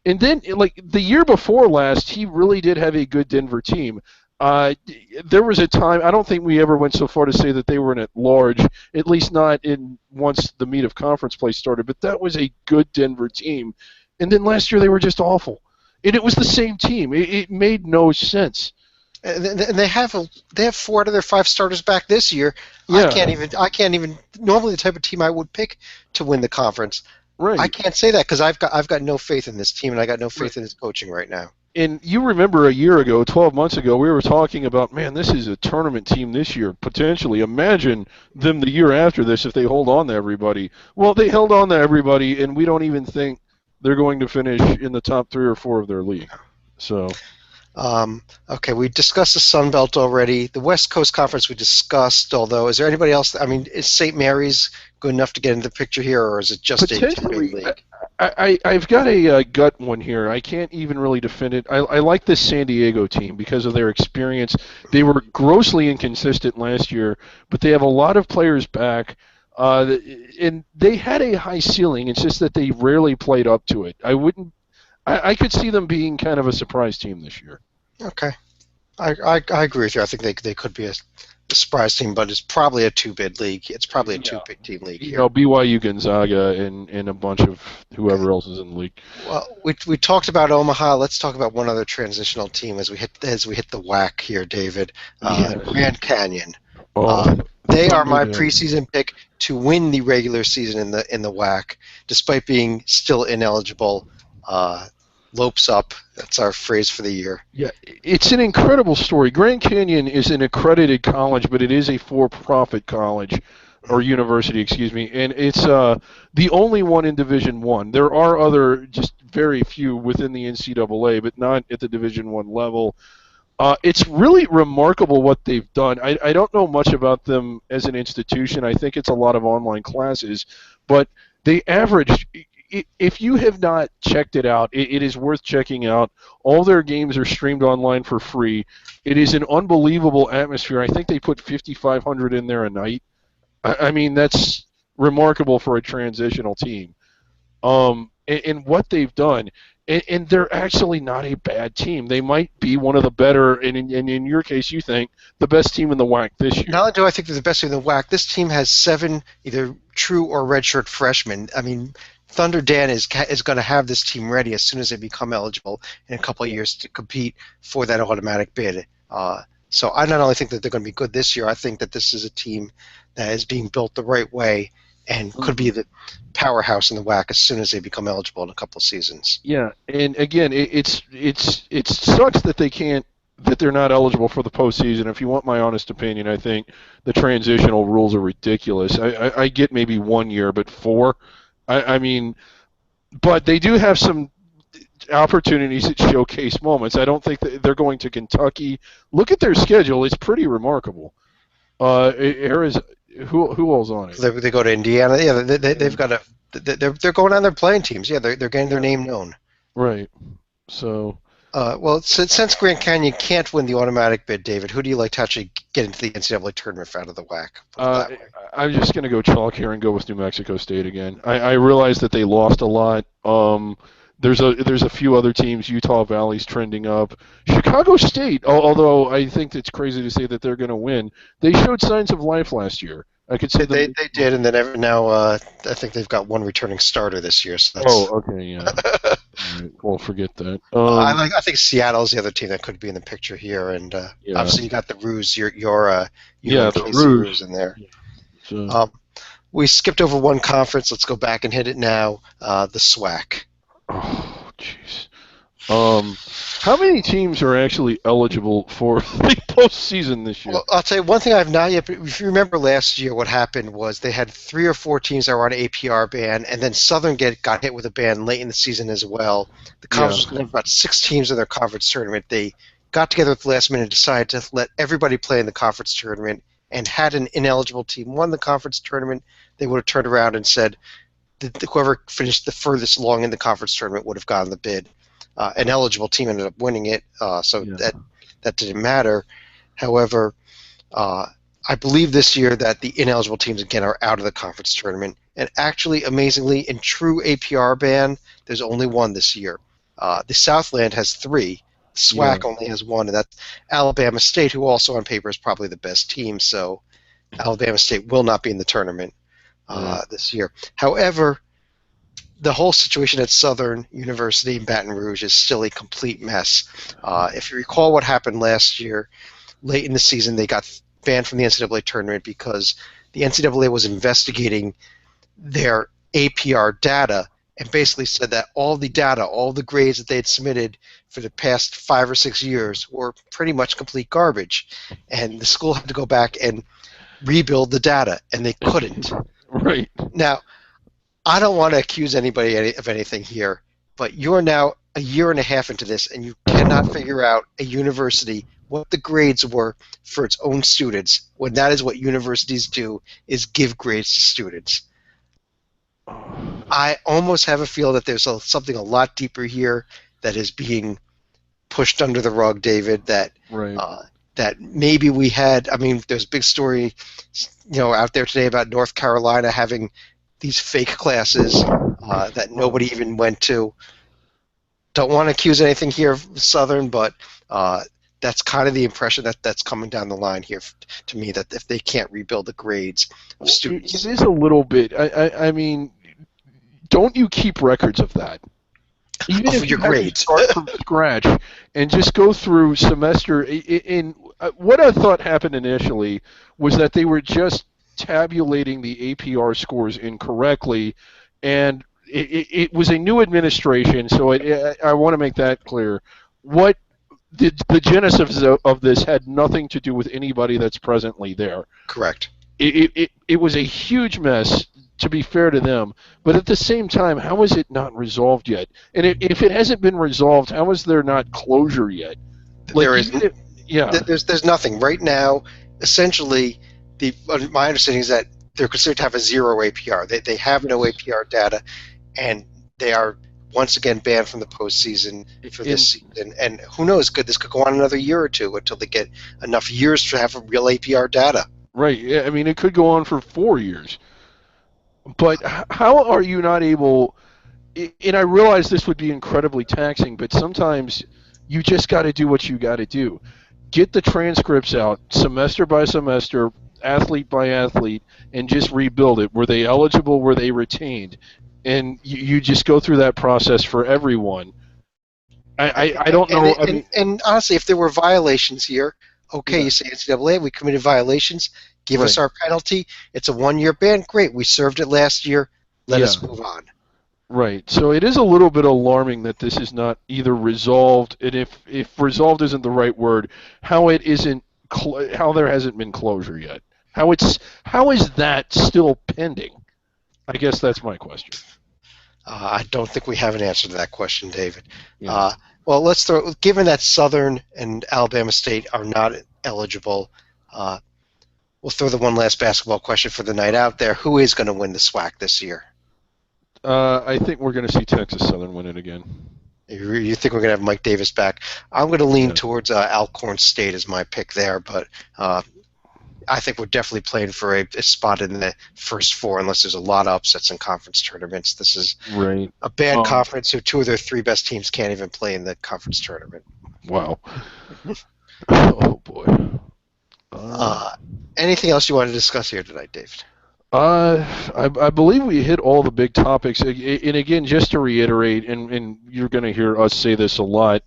And then, like the year before last, he really did have a good Denver team. There was a time, I don't think we ever went so far to say that they were an at large, at least not in once the meat of conference play started, but that was a good Denver team. And then last year they were just awful. And it was the same team. It made no sense. And they have 4 out of their 5 starters back this year. Yeah, I can't even normally the type of team I would pick to win the conference. I right. can't say that because I've got no faith in this team and I got no Right. faith in his coaching right now. And you remember a year ago, 12 months ago, we were talking about, man, this is a tournament team this year, potentially. Imagine them the year after this if they hold on to everybody. Well, they held on to everybody, and we don't even think they're going to finish in the top 3 or 4 of their league. So, Okay, we discussed the Sun Belt already. The West Coast Conference we discussed. Although, is there anybody else? I mean, is St. Mary's good enough to get into the picture here, or is it just a two-bid potentially, league? I've got a gut one here. I can't even really defend it. I like this San Diego team because of their experience. They were grossly inconsistent last year, but they have a lot of players back. And they had a high ceiling. It's just that they rarely played up to it. I could see them being kind of a surprise team this year. Okay, I agree with you. I think they could be a surprise team, but it's probably a two-bid league. It's probably a Yeah. two-bid team league You here. know, BYU, Gonzaga, and a bunch of Okay. whoever else is in the league. Well, we talked about Omaha. Let's talk about one other transitional team as we hit the whack here, David. Yes. Grand Canyon. Oh, They are my Thunderdome. preseason pick to win the regular season in the WAC, despite being still ineligible. Lopes up. That's our phrase for the year. Yeah, it's an incredible story. Grand Canyon is an accredited college, but it is a for-profit college or university, excuse me, and it's the only one in Division One. There are other, just very few within the NCAA, but not at the Division One level. It's really remarkable what they've done. I don't know much about them as an institution. I think it's a lot of online classes, but they averaged if you have not checked it out, it is worth checking out. All their games are streamed online for free. It is an unbelievable atmosphere. I think they put 5,500 in there a night. I mean, that's remarkable for a transitional team. And what they've done, and they're actually not a bad team. They might be one of the better, and in your case, you think the best team in the WAC this year. Not only do I think they're the best team in the WAC, this team has 7 either true or redshirt freshmen. I mean, Thunder Dan is going to have this team ready as soon as they become eligible in a couple of years to compete for that automatic bid. So I not only think that they're going to be good this year, I think that this is a team that is being built the right way and could be the powerhouse in the WAC as soon as they become eligible in a couple of seasons. Yeah, and again, it sucks that they're not eligible for the postseason. If you want my honest opinion, I think the transitional rules are ridiculous. I get maybe 1 year, but 4. I mean, but they do have some opportunities at showcase moments. I don't think that they're going to Kentucky. Look at their schedule; it's pretty remarkable. Who all's on it? They go to Indiana. Yeah, they've got a. They're going on their playing teams. Yeah, they're getting their name known. Right. So. Well, since Grand Canyon can't win the automatic bid, David, who do you like to actually get into the NCAA tournament out of the WAC? I'm just going to go chalk here and go with New Mexico State again. I realize that they lost a lot. There's a few other teams. Utah Valley's trending up. Chicago State, although I think it's crazy to say that they're going to win, they showed signs of life last year. I could say they did, and then now I think they've got one returning starter this year. So that's... Oh, okay, yeah. Right, well, forget that. I think Seattle's the other team that could be in the picture here, and obviously you got the Ruse, the Ruse in there. So. We skipped over one conference. Let's go back and hit it now. The SWAC. Oh, jeez. How many teams are actually eligible for the postseason this year? Well, I'll tell you one thing I've not yet. But if you remember last year, what happened was they had 3 or 4 teams that were on an APR ban, and then Southern got hit with a ban late in the season as well. The conference was going to have about 6 teams in their conference tournament. They got together at the last minute and decided to let everybody play in the conference tournament. And had an ineligible team won the conference tournament, they would have turned around and said that whoever finished the furthest along in the conference tournament would have gotten the bid. An eligible team ended up winning it, that didn't matter. However, I believe this year that the ineligible teams again are out of the conference tournament. And actually, amazingly, in true APR ban, there's only 1 this year. The Southland has 3. SWAC only has 1, and that's Alabama State, who also on paper is probably the best team. So Alabama State will not be in the tournament this year. However, the whole situation at Southern University in Baton Rouge is still a complete mess. If you recall what happened last year, late in the season, they got banned from the NCAA tournament because the NCAA was investigating their APR data and basically said that all the data, all the grades that they had submitted for the past 5 or 6 years were pretty much complete garbage. And the school had to go back and rebuild the data, and they couldn't. Right. Now, I don't want to accuse anybody of anything here, but you're now a year and a half into this, and you cannot figure out a university what the grades were for its own students, when that is what universities do, is give grades to students. I almost have a feel that there's something a lot deeper here that is being pushed under the rug, David, that that maybe we had. I mean, there's a big story out there today about North Carolina having these fake classes that nobody even went to. Don't want to accuse anything here of Southern, but that's kind of the impression that's coming down the line here to me, that if they can't rebuild the grades of students. It is a little bit. I mean, don't you keep records of that? Even if your grades. Start from scratch and just go through semester. What I thought happened initially was that they were just tabulating the APR scores incorrectly, and it was a new administration, so I want to make that clear. What the genesis of this had nothing to do with anybody that's presently there. Correct. It was a huge mess, to be fair to them, but at the same time, how is it not resolved yet? And if it hasn't been resolved, how is there not closure yet? There's nothing right now. Essentially, my understanding is that they're considered to have a 0 APR. They have no APR data, and they are once again banned from the postseason for this In season. And who knows? This could go on another year or two until they get enough years to have real APR data. right, yeah, I mean, it could go on for 4 years. But how are you not able? And I realize this would be incredibly taxing, but sometimes you just got to do what you got to do. Get the transcripts out semester by semester, athlete by athlete, and just rebuild it. Were they eligible? Were they retained? And you just go through that process for everyone. I don't know. I mean, And honestly, if there were violations here, okay, yeah, you say NCAA, we committed violations, give us right. our penalty. It's a 1 year ban. Great, we served it last year. Let Yeah, us move on. right. So it is a little bit alarming that this is not either resolved, and if resolved isn't the right word, how it isn't how there hasn't been closure yet. How is that still pending? I guess that's my question. I don't think we have an answer to that question, David. Yeah. Uh, well, given that Southern and Alabama State are not eligible, uh, we'll throw the one last basketball question for the night out there. Who is going to win the SWAC this year? I think we're going to see Texas Southern win it again. You think we're going to have Mike Davis back? I'm going to lean Yeah. towards Alcorn State as my pick there, but I think we're definitely playing for a spot in the first four unless there's a lot of upsets in conference tournaments. This is Right. a bad conference who two of their three best teams can't even play in the conference tournament. Wow. Oh boy. Anything else you want to discuss here tonight, David? I believe we hit all the big topics. And again, just to reiterate, and you're going to hear us say this a lot,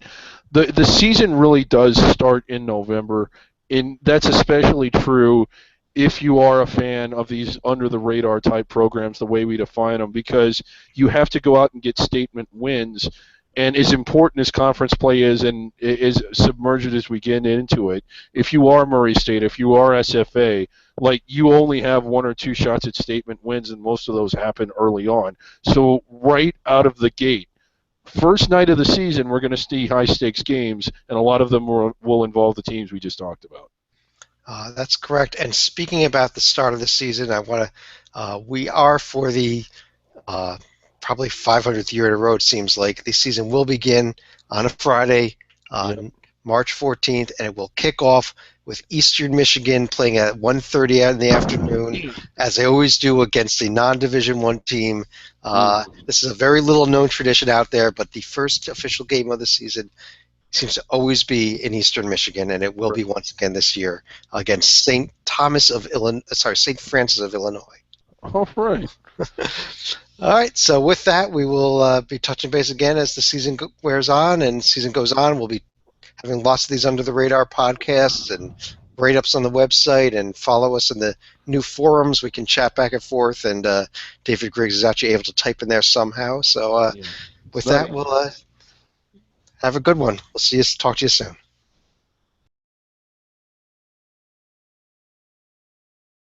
the season really does start in November, and that's especially true if you are a fan of these under the radar type programs, the way we define them, because you have to go out and get statement wins. And as important as conference play is, and as submerged as we get into it, if you are Murray State, if you are SFA, like you only have one or two shots at statement wins, and most of those happen early on. So right out of the gate, first night of the season, we're going to see high stakes games, and a lot of them will involve the teams we just talked about. That's correct. And speaking about the start of the season, I want to. We are for the probably 500th year in a row. It seems like the season will begin on a Friday, Yep. March 14th, and it will kick off with Eastern Michigan playing at 1:30 in the afternoon, as they always do against a non-Division I team. This is a very little known tradition out there, but the first official game of the season seems to always be in Eastern Michigan, and it will be once again this year against St. Francis of Illinois. All right. All right, so with that, we will be touching base again as the season wears on and season goes on. We'll be having lots of these under the radar podcasts and write-ups on the website, and follow us in the new forums. We can chat back and forth, and David Griggs is actually able to type in there somehow. So with that, we'll have a good one. Talk to you soon.